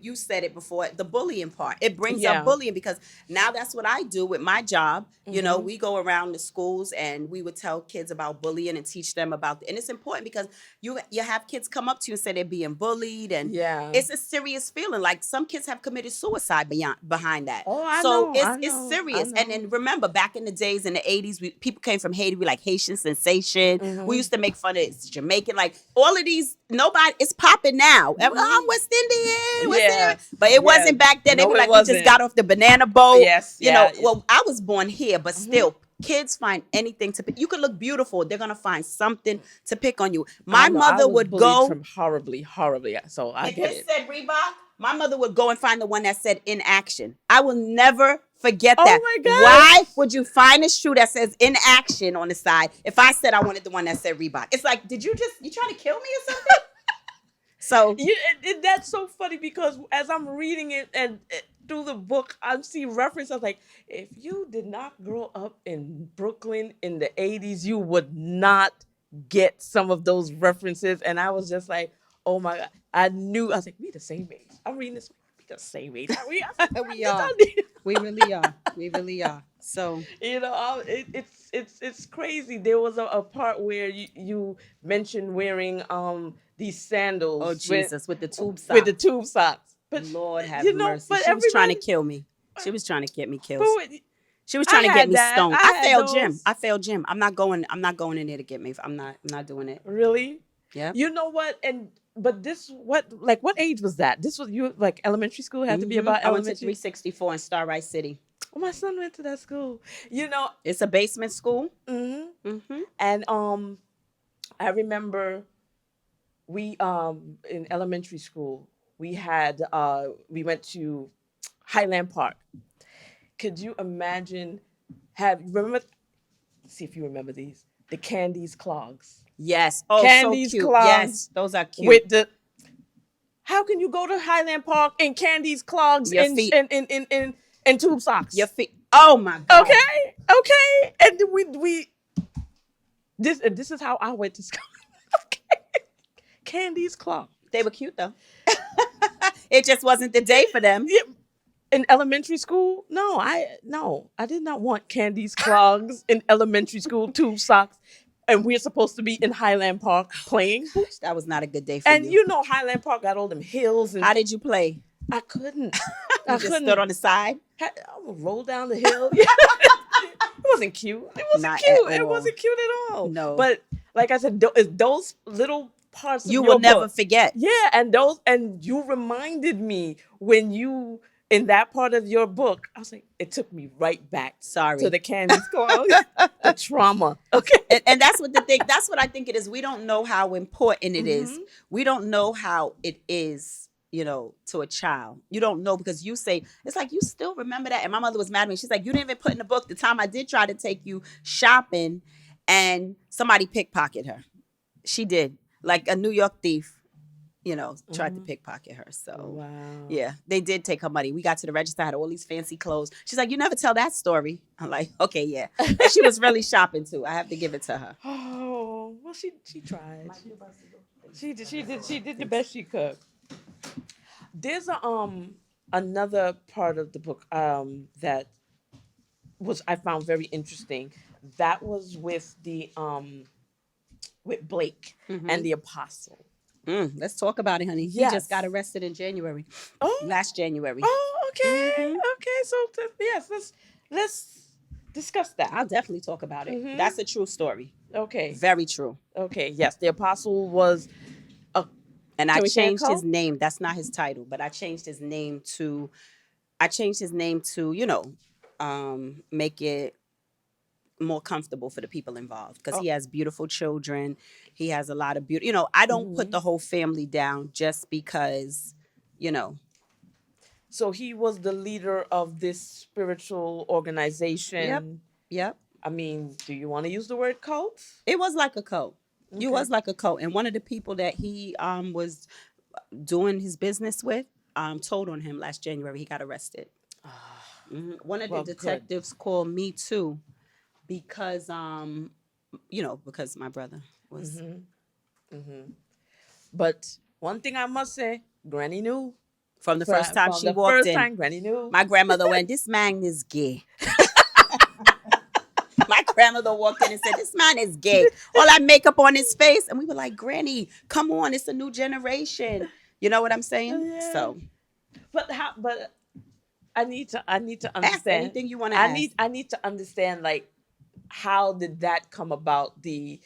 Speaker 3: you said it before, the bullying part. It brings up bullying because now that's what I do with my job. You know, we go around the schools and we would tell kids about bullying and teach them about, and it's important because you have kids come up to you and say they're being bullied and it's a serious feeling. Like some kids have committed suicide behind that.
Speaker 2: Oh, I
Speaker 3: know.
Speaker 2: So
Speaker 3: it's serious. And then remember back in the days in the 80s, people came from Haiti, we like Haitian sensation. We used to make fun of Jamaican, like all of these, nobody, it's popping now. I'm West Indian, but it wasn't back then. They were like, we just got off the banana boat. You know, well, I was born here, but still, kids find anything to pick. You could look beautiful. They're going to find something to pick on you. My mother would go.
Speaker 2: From horribly. So I get it.
Speaker 3: If it said Reebok, my mother would go and find the one that said in action. I will never forget that.
Speaker 2: Oh my God.
Speaker 3: Why would you find a shoe that says in action on the side if I said I wanted the one that said Reebok? It's like, you trying to kill me or something? So
Speaker 2: that's so funny because as I'm reading it and through the book, I see references like, if you did not grow up in Brooklyn in the 80s, you would not get some of those references. And I was just like, oh my God. I was like, we the same age. I'm reading this, we the same age. We are.
Speaker 3: We really are. We really are. So,
Speaker 2: you know, it's crazy. There was a part where you mentioned wearing these sandals.
Speaker 3: Oh Jesus, with the tube socks.
Speaker 2: With the tube socks.
Speaker 3: But Lord have mercy. She was trying to kill me. She was trying to get me killed. She was trying to get me stoned. I failed gym. I'm not going in there to get me. I'm not doing it.
Speaker 2: Really?
Speaker 3: Yeah.
Speaker 2: You know what? But what age was that? This was you like elementary school had to be about elementary.
Speaker 3: I went to 364 in Starlight City.
Speaker 2: Oh, my son went to that school. You know,
Speaker 3: it's a basement school.
Speaker 2: And I remember we in elementary school we went to Highland Park. Could you imagine? See if you remember these. The Candy's clogs.
Speaker 3: Yes. Oh,
Speaker 2: Candy's
Speaker 3: so cute.
Speaker 2: clogs.
Speaker 3: Yes, those are cute.
Speaker 2: How can you go to Highland Park in Candy's clogs and tube socks?
Speaker 3: Your feet. Oh my God.
Speaker 2: Okay. And this is how I went to school. Okay. Candy's clogs.
Speaker 3: They were cute though. It just wasn't the day for them.
Speaker 2: Yeah. In elementary school, no, I did not want Candy's clogs in elementary school, tube socks, and we're supposed to be in Highland Park playing.
Speaker 3: That was not a good day for you.
Speaker 2: And you know Highland Park got all them hills. And
Speaker 3: how did you play?
Speaker 2: I couldn't.
Speaker 3: You
Speaker 2: I
Speaker 3: just
Speaker 2: couldn't.
Speaker 3: stood on the side?
Speaker 2: I would roll down the hill. It wasn't cute. It wasn't
Speaker 3: Not
Speaker 2: cute.
Speaker 3: at
Speaker 2: It
Speaker 3: all.
Speaker 2: wasn't cute at all.
Speaker 3: No.
Speaker 2: But like I said, those little parts of
Speaker 3: You will
Speaker 2: your
Speaker 3: never
Speaker 2: book,
Speaker 3: forget.
Speaker 2: yeah, and you reminded me when you in that part of your book. I was like, it took me right back
Speaker 3: Sorry.
Speaker 2: to the candy store, the trauma. Okay.
Speaker 3: And that's what that's what I think it is. We don't know how important it is. We don't know how it is, to a child. You don't know because you say, it's like, you still remember that. And my mother was mad at me. She's like, you didn't even put in the book the time I did try to take you shopping and somebody pickpocketed her. She did. Like a New York thief, tried to pickpocket her. So,
Speaker 2: Wow.
Speaker 3: yeah, they did take her money. We got to the register, had all these fancy clothes. She's like, you never tell that story. I'm like, okay, yeah. And she was really shopping too. I have to give it to her.
Speaker 2: Oh, well, she tried. She did the best she could. There's another part of the book that I found very interesting. That was with with Blake and the apostle.
Speaker 3: Let's talk about it, honey.
Speaker 2: Yes.
Speaker 3: He just got arrested in January.
Speaker 2: Oh,
Speaker 3: Last January.
Speaker 2: Oh, okay, okay. So yes, let's discuss that.
Speaker 3: I'll definitely talk about it. That's a true story.
Speaker 2: Okay,
Speaker 3: Very true.
Speaker 2: okay. Yes, the apostle was
Speaker 3: And
Speaker 2: Can
Speaker 3: I
Speaker 2: we say
Speaker 3: changed his
Speaker 2: Cole?
Speaker 3: name. That's not his title, but I changed his name to make it more comfortable for the people involved because he has beautiful children. He has a lot of beauty. I don't put the whole family down just because,
Speaker 2: So he was the leader of this spiritual organization.
Speaker 3: Yep.
Speaker 2: I mean, do you want to use the word cult?
Speaker 3: It was like a cult.
Speaker 2: Okay.
Speaker 3: It was like a cult. And one of the people that he was doing his business with told on him last January. He got arrested. One of the detectives called me too because because my brother was.
Speaker 2: But one thing I must say, Granny knew.
Speaker 3: From the first time she walked
Speaker 2: first
Speaker 3: in,
Speaker 2: time Granny knew.
Speaker 3: my grandmother went, "This man is gay." My grandmother walked in and said, "This man is gay." All that makeup on his face, and we were like, "Granny, come on, it's a new generation." You know what I'm saying?
Speaker 2: Yeah.
Speaker 3: So,
Speaker 2: but I need to understand.
Speaker 3: ask anything you want to ask.
Speaker 2: I need to understand, like, how did that come about? The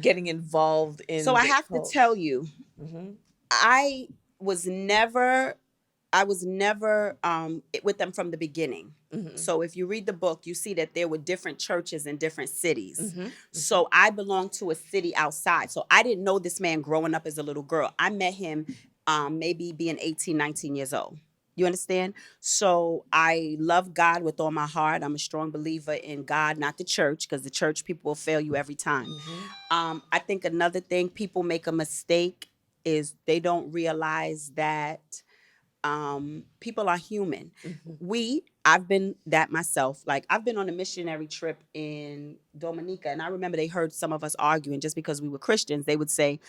Speaker 2: getting involved in.
Speaker 3: So I have to tell you, I was never with them from the beginning. So if you read the book, you see that there were different churches in different cities. So I belonged to a city outside. So I didn't know this man growing up as a little girl. I met him maybe being 18, 19 years old. You understand? So I love God with all my heart. I'm a strong believer in God, not the church, because the church people will fail you every time. I think another thing, people make a mistake is they don't realize that people are human. I've been that myself. Like, I've been on a missionary trip in Dominica, and I remember they heard some of us arguing just because we were Christians. They would say,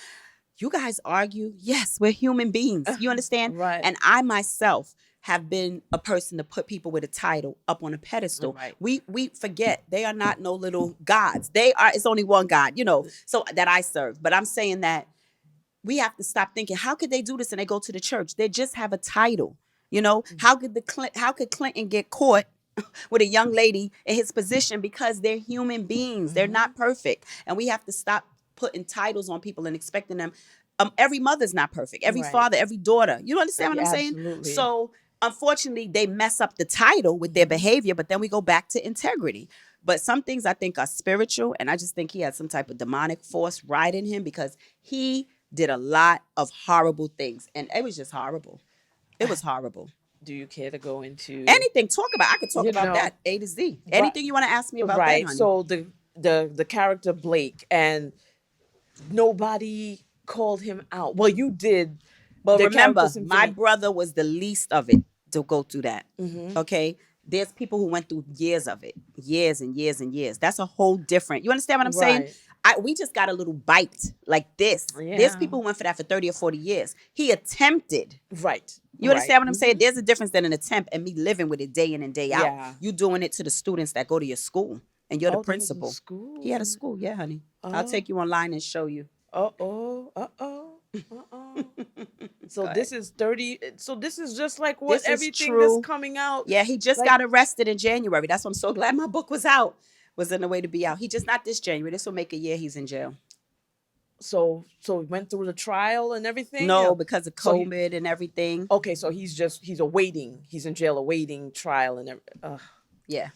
Speaker 3: "You guys argue?" Yes, we're human beings. You understand?
Speaker 2: Right.
Speaker 3: And I myself have been a person to put people with a title up on a pedestal.
Speaker 2: Right.
Speaker 3: We forget they are not no little gods. It's only one God, so that I serve. But I'm saying that we have to stop thinking, how could they do this and they go to the church? They just have a title. How could Clinton get caught with a young lady in his position? Because they're human beings. They're not perfect. And we have to stop putting titles on people and expecting them. Every mother's not perfect. Every father, every daughter. You understand what I'm saying?
Speaker 2: Absolutely.
Speaker 3: So unfortunately, they mess up the title with their behavior, but then we go back to integrity. But some things I think are spiritual, and I just think he had some type of demonic force riding him because he did a lot of horrible things, and it was just horrible. It was horrible.
Speaker 2: Do you care to go into
Speaker 3: anything? I could talk about that A to Z. Anything you want to ask me about that, honey?
Speaker 2: So the character Blake, and nobody called him out. Well, you did.
Speaker 3: But
Speaker 2: The
Speaker 3: remember,
Speaker 2: character
Speaker 3: my
Speaker 2: symphony.
Speaker 3: brother was the least of it to go through that. Okay? There's people who went through years of it. Years and years and years. That's a whole different. You understand what I'm saying?
Speaker 2: Right.
Speaker 3: We just got a little bite like this.
Speaker 2: Yeah.
Speaker 3: There's people who went for that for 30 or 40 years. He attempted.
Speaker 2: Right.
Speaker 3: You understand what I'm saying? There's a difference than an attempt and me living with it day in and day out.
Speaker 2: Yeah.
Speaker 3: You doing it to the students that go to your school. And you're the
Speaker 2: there was a
Speaker 3: principal.
Speaker 2: school?
Speaker 3: He had a school. Yeah, honey. I'll take you online and show you.
Speaker 2: Uh-oh. Uh-uh. So
Speaker 3: Go
Speaker 2: this
Speaker 3: ahead.
Speaker 2: is 30. So this is just like what
Speaker 3: This is
Speaker 2: everything that's
Speaker 3: true.
Speaker 2: coming out.
Speaker 3: Yeah, he just
Speaker 2: Like,
Speaker 3: got arrested in January. That's why I'm so glad my book was out. Was in the way to be out. He just not this January. This will make a year he's in jail.
Speaker 2: so he went through the trial and everything.
Speaker 3: No, because of
Speaker 2: So he,
Speaker 3: COVID and everything.
Speaker 2: okay, so he's awaiting. He's in jail awaiting trial and
Speaker 3: Yeah.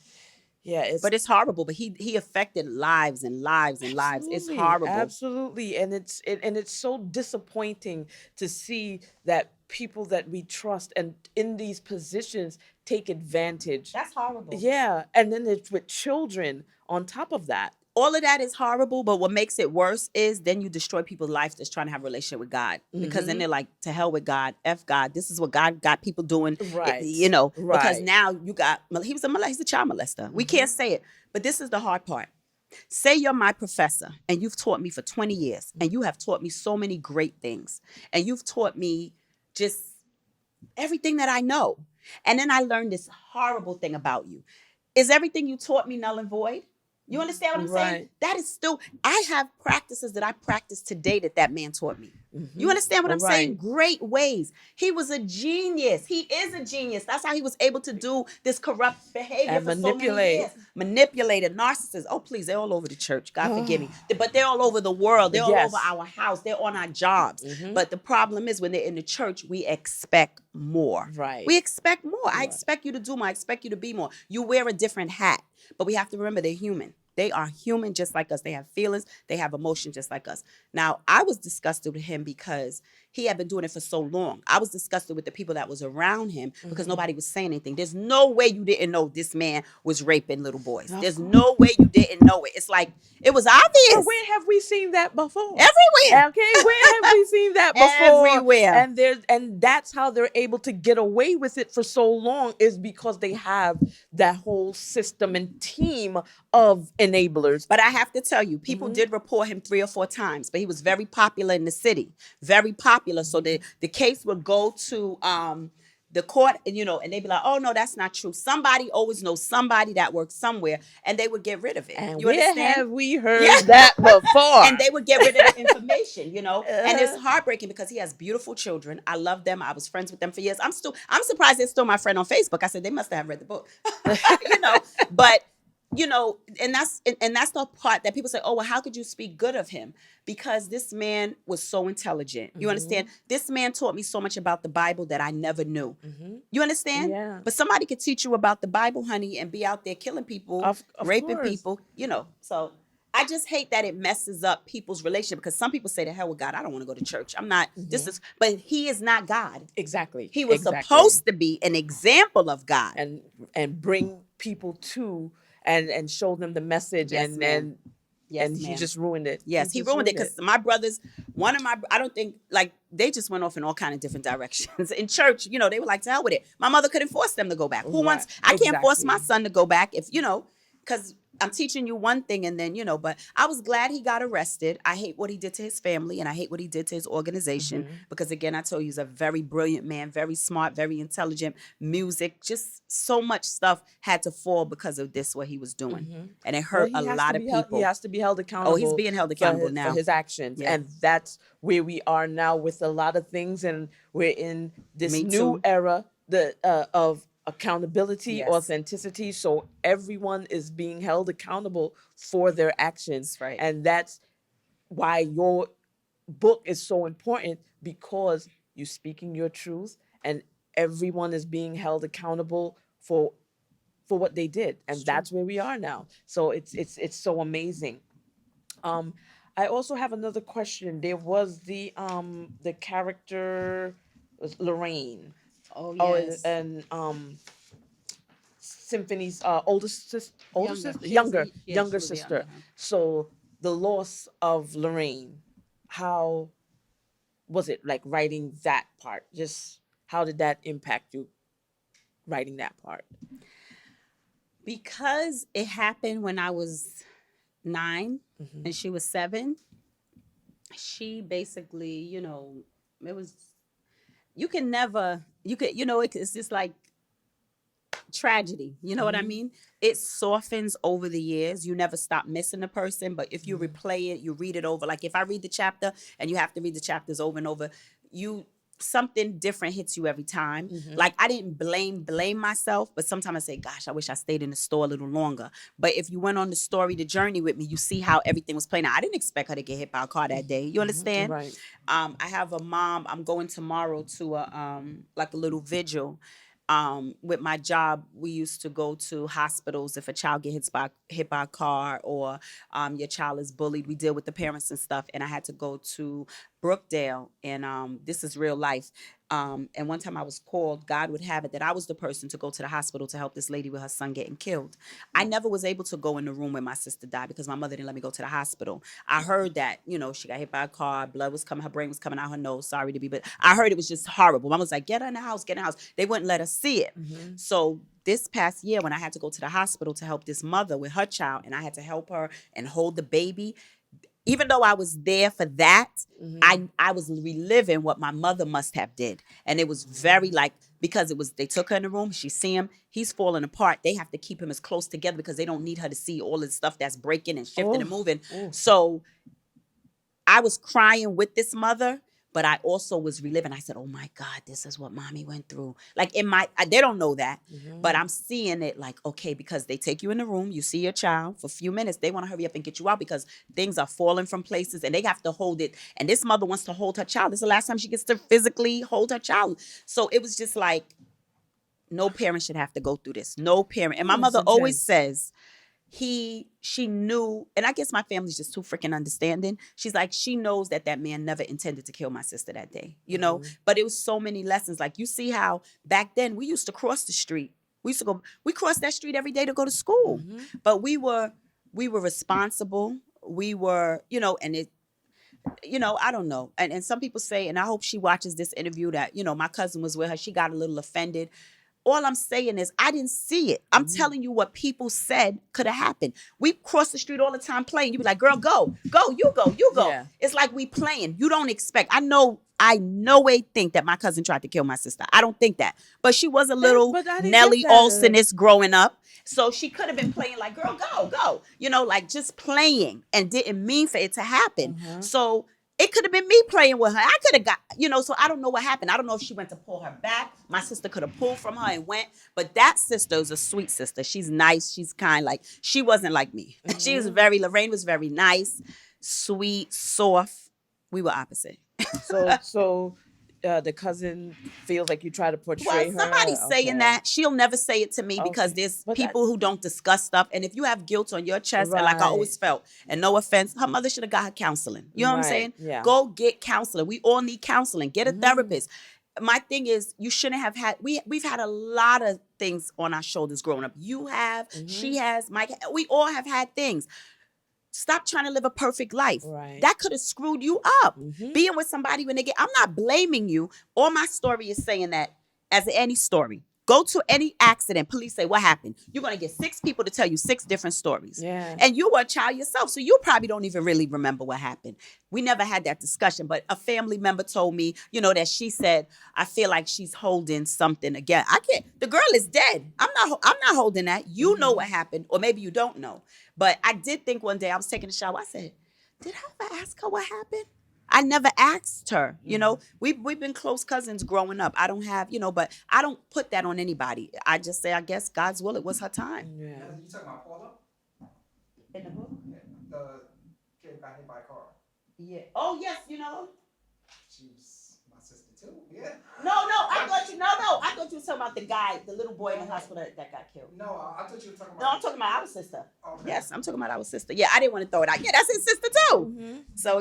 Speaker 2: yeah,
Speaker 3: But it's horrible. But he affected lives and lives and lives. It's
Speaker 2: absolutely,
Speaker 3: horrible.
Speaker 2: absolutely, and it's so disappointing to see that people that we trust and in these positions take advantage.
Speaker 3: That's horrible.
Speaker 2: Yeah, and then it's with children on top of that.
Speaker 3: All of that is horrible, but what makes it worse is then you destroy people's lives that's trying to have a relationship with God. Because then they're like, to hell with God, F God. This is what God got people doing.
Speaker 2: Right.
Speaker 3: Because
Speaker 2: Right.
Speaker 3: now you got, he's a child molester. We can't say it. But this is the hard part. Say you're my professor and you've taught me for 20 years and you have taught me so many great things. And you've taught me just everything that I know. And then I learned this horrible thing about you. Is everything you taught me null and void? You understand what I'm saying?
Speaker 2: Right.
Speaker 3: That is still, I have practices that I practice today that man taught me. You understand what I'm saying? Great ways. He was a genius. He is a genius. That's how he was able to do this corrupt behavior
Speaker 2: And
Speaker 3: for
Speaker 2: manipulate.
Speaker 3: so many years. Manipulated, narcissists. Oh, please, they're all over the church. God forgive me. But they're all over the world. They're all
Speaker 2: Yes.
Speaker 3: over our house. They're on our jobs. But the problem is when they're in the church, we expect more.
Speaker 2: Right.
Speaker 3: We expect more. I expect you to do more. I expect you to be more. You wear a different hat. But we have to remember they're human. They are human just like us. They have feelings. They have emotions just like us. Now, I was disgusted with him because he had been doing it for so long. I was disgusted with the people that was around him because nobody was saying anything. There's no way you didn't know this man was raping little boys. There's no way you didn't know it. It's like, it was obvious.
Speaker 2: But where have we seen that before?
Speaker 3: Everywhere.
Speaker 2: Okay, where have we seen that before?
Speaker 3: Everywhere.
Speaker 2: And that's how they're able to get away with it for so long is because they have that whole system and team of enablers.
Speaker 3: But I have to tell you, people did report him 3 or 4 times, but he was very popular in the city, very popular. So the case would go to the court, and and they'd be like, "Oh no, that's not true." Somebody always knows somebody that works somewhere, and they would get rid of it.
Speaker 2: And
Speaker 3: you
Speaker 2: where
Speaker 3: understand?
Speaker 2: have we heard that before?
Speaker 3: And they would get rid of the information, And it's heartbreaking because he has beautiful children. I love them. I was friends with them for years. I'm surprised they're still my friend on Facebook. I said they must have read the book, But and that's the part that people say, "Oh, well, how could you speak good of him?" Because this man was so intelligent. You understand? This man taught me so much about the Bible that I never knew. You understand?
Speaker 2: Yeah.
Speaker 3: But somebody could teach you about the Bible, honey, and be out there killing people,
Speaker 2: Of
Speaker 3: raping
Speaker 2: course.
Speaker 3: people. So I just hate that it messes up people's relationship because some people say, "To hell with God, I don't want to go to church. I'm not." But he is not God.
Speaker 2: Exactly.
Speaker 3: He was supposed to be an example of God
Speaker 2: and bring people to and show them the message
Speaker 3: Yes, ma'am. Yes,
Speaker 2: and he
Speaker 3: ma'am.
Speaker 2: just ruined it.
Speaker 3: Yes, he ruined it because my brothers, I don't think, like, they just went off in all kind of different directions. In church, they were like, to hell with it. My mother couldn't force them to go back. I can't force my son to go back because I'm teaching you one thing and then, but I was glad he got arrested. I hate what he did to his family and I hate what he did to his organization because, again, I told you he's a very brilliant man, very smart, very intelligent, music, just so much stuff had to fall because of this, what he was doing. And it hurt a lot of people.
Speaker 2: He has to be held accountable.
Speaker 3: Oh, he's being held accountable now
Speaker 2: for his actions.
Speaker 3: Yeah.
Speaker 2: And that's where we are now with a lot of things. And we're in this
Speaker 3: Me
Speaker 2: new
Speaker 3: too.
Speaker 2: era of accountability,
Speaker 3: Yes.
Speaker 2: authenticity. So everyone is being held accountable for their actions.
Speaker 3: That's right.
Speaker 2: And that's why your book is so important because you're speaking your truth and everyone is being held accountable for what they did. And that's where we are now. So it's so amazing. I also have another question. There was the character was Lorraine.
Speaker 3: Oh,
Speaker 2: Oh,
Speaker 3: yes.
Speaker 2: and Symphony's older sister,
Speaker 3: Younger.
Speaker 2: younger
Speaker 3: She
Speaker 2: younger
Speaker 3: was
Speaker 2: sister.
Speaker 3: younger.
Speaker 2: So the loss of Lorraine, how was it like writing that part? Just how did that impact you writing that part?
Speaker 3: Because it happened when I was 9 and she was 7, she basically, it was, it's just like tragedy. You know what I mean? It softens over the years. You never stop missing a person, but if you replay it, you read it over. Like if I read the chapter and you have to read the chapters over and over, you something different hits you every time. Like I didn't blame myself, but sometimes I say, gosh, I wish I stayed in the store a little longer. But if you went on the journey with me, you see how everything was playing out. I didn't expect her to get hit by a car that day. You understand?
Speaker 2: Right.
Speaker 3: I have a mom. I'm going tomorrow to a like a little vigil. With my job, we used to go to hospitals if a child get hit by a car or your child is bullied. We deal with the parents and stuff. And I had to go to Brookdale, and this is real life. And one time I was called, God would have it that I was the person to go to the hospital to help this lady with her son getting killed. I never was able to go in the room when my sister died because my mother didn't let me go to the hospital. I heard that, she got hit by a car, blood was coming, her brain was coming out her nose, sorry to be, but I heard it was just horrible. Mom was like, get her in the house, get in the house. They wouldn't let us see it. So this past year when I had to go to the hospital to help this mother with her child, and I had to help her and hold the baby, even though I was there for that, I was reliving what my mother must have did. And it was very like, because they took her in the room, she see him, he's falling apart. They have to keep him as close together because they don't need her to see all the stuff that's breaking and shifting and moving. So I was crying with this mother, but I also was reliving. I said, oh my God, this is what mommy went through. Like they don't know that, but I'm seeing it like, okay, because they take you in the room, you see your child for a few minutes, they want to hurry up and get you out because things are falling from places and they have to hold it. And this mother wants to hold her child. This is the last time she gets to physically hold her child. So it was just like, no parent should have to go through this. No parent. And my mother always says, she knew, and I guess my family's just too freaking understanding. She's like, she knows that man never intended to kill my sister that day, but it was so many lessons. Like you see how back then we used to cross the street. We crossed that street every day to go to school, but we were responsible. We were, and it, I don't know. And some people say, and I hope she watches this interview that, my cousin was with her. She got a little offended. All I'm saying is I didn't see it. I'm telling you what people said could have happened. We cross the street all the time playing. You be like, girl, go, you go.
Speaker 2: Yeah.
Speaker 3: It's like we playing. You don't expect. I no way think that my cousin tried to kill my sister. I don't think that. But she was a little
Speaker 2: but I didn't
Speaker 3: Nelly
Speaker 2: get that.
Speaker 3: Olsen-ish growing up. So she could have been playing like, girl, go. Like just playing and didn't mean for it to happen. So it could have been me playing with her. I could have got, so I don't know what happened. I don't know if she went to pull her back. My sister could have pulled from her and went. But that sister is a sweet sister. She's nice. She's kind. Like, she wasn't like me. She was Lorraine was very nice, sweet, soft. We were opposite.
Speaker 2: So the cousin feels like you try to portray her.
Speaker 3: Somebody's saying that. She'll never say it to me because there's people who don't discuss stuff. And if you have guilt on your chest, and like I always felt, and no offense, her mother should have got her counseling. You know what I'm saying?
Speaker 2: Yeah.
Speaker 3: Go get counseling. We all need counseling. Get a therapist. My thing is, you shouldn't have had, we've had a lot of things on our shoulders growing up. You have, she has, Mike, we all have had things. Stop trying to live a perfect life.
Speaker 2: Right.
Speaker 3: That could have screwed you up. Being with somebody when I'm not blaming you. All my story is saying that as any story. Go to any accident. Police say, what happened? You're going to get 6 people to tell you 6 different stories.
Speaker 2: Yeah.
Speaker 3: And you were a child yourself, so you probably don't even really remember what happened. We never had that discussion, but a family member told me, that she said, I feel like she's holding something again. I can't. The girl is dead. I'm not holding that. You know what happened, or maybe you don't know. But I did think one day I was taking a shower. I said, did I ever ask her what happened? I never asked her, we've been close cousins growing up. I don't have, but I don't put that on anybody. I just say, I guess God's will, it was her time.
Speaker 4: Yeah. You talking about Paula?
Speaker 3: In the book?
Speaker 4: Yeah. The kid got hit by a car.
Speaker 3: Yeah. Oh, yes,
Speaker 4: She was my sister too. Yeah.
Speaker 3: I thought you were talking about the guy, the little boy in the hospital that got killed.
Speaker 4: No, I thought you were talking about.
Speaker 3: No, I'm talking about our sister.
Speaker 4: Okay.
Speaker 3: Yes, I'm talking about our sister. Yeah, I didn't want to throw it out. Yeah, that's his sister too. So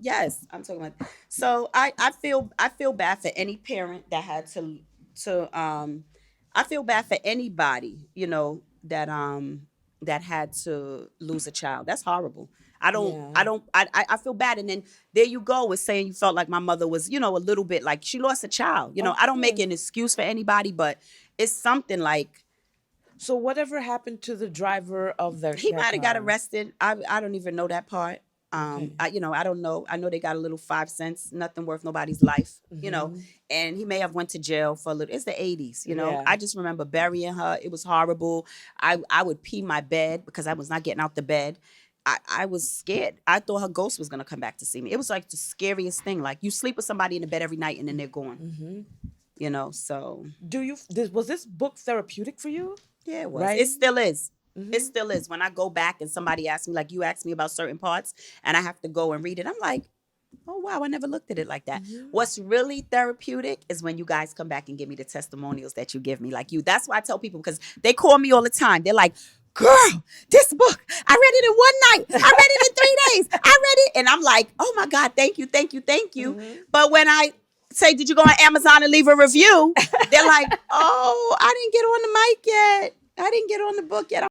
Speaker 3: yes, I'm talking about. So I feel bad for any parent that had to I feel bad for anybody that had to lose a child. That's horrible. I feel bad. And then there you go with saying you felt like my mother was, a little bit like she lost a child. I don't make an excuse for anybody, but it's something like.
Speaker 2: So whatever happened to the driver of the
Speaker 3: He might have got arrested. I don't even know that part.
Speaker 2: Okay.
Speaker 3: I don't know. I know they got a little 5 cents, nothing worth nobody's life, and he may have went to jail for a little. It's the 80s,
Speaker 2: Yeah.
Speaker 3: I just remember burying her. It was horrible. I would pee my bed because I was not getting out the bed. I was scared. I thought her ghost was going to come back to see me. It was like the scariest thing. Like, you sleep with somebody in the bed every night and then they're gone, so.
Speaker 2: Was this book therapeutic for you?
Speaker 3: Yeah, it was.
Speaker 2: Right?
Speaker 3: It still is. It still is. When I go back and somebody asks me, like you asked me about certain parts, and I have to go and read it, I'm like, oh, wow, I never looked at it like that. What's really therapeutic is when you guys come back and give me the testimonials that you give me. Like you. That's why I tell people, because they call me all the time. They're like, girl, this book, I read it in one night. I read it in 3 days. I read it. And I'm like, oh my God, thank you, thank you, thank you. But when I say, did you go on Amazon and leave a review? They're like, oh, I didn't get on the mic yet. I didn't get on the book yet.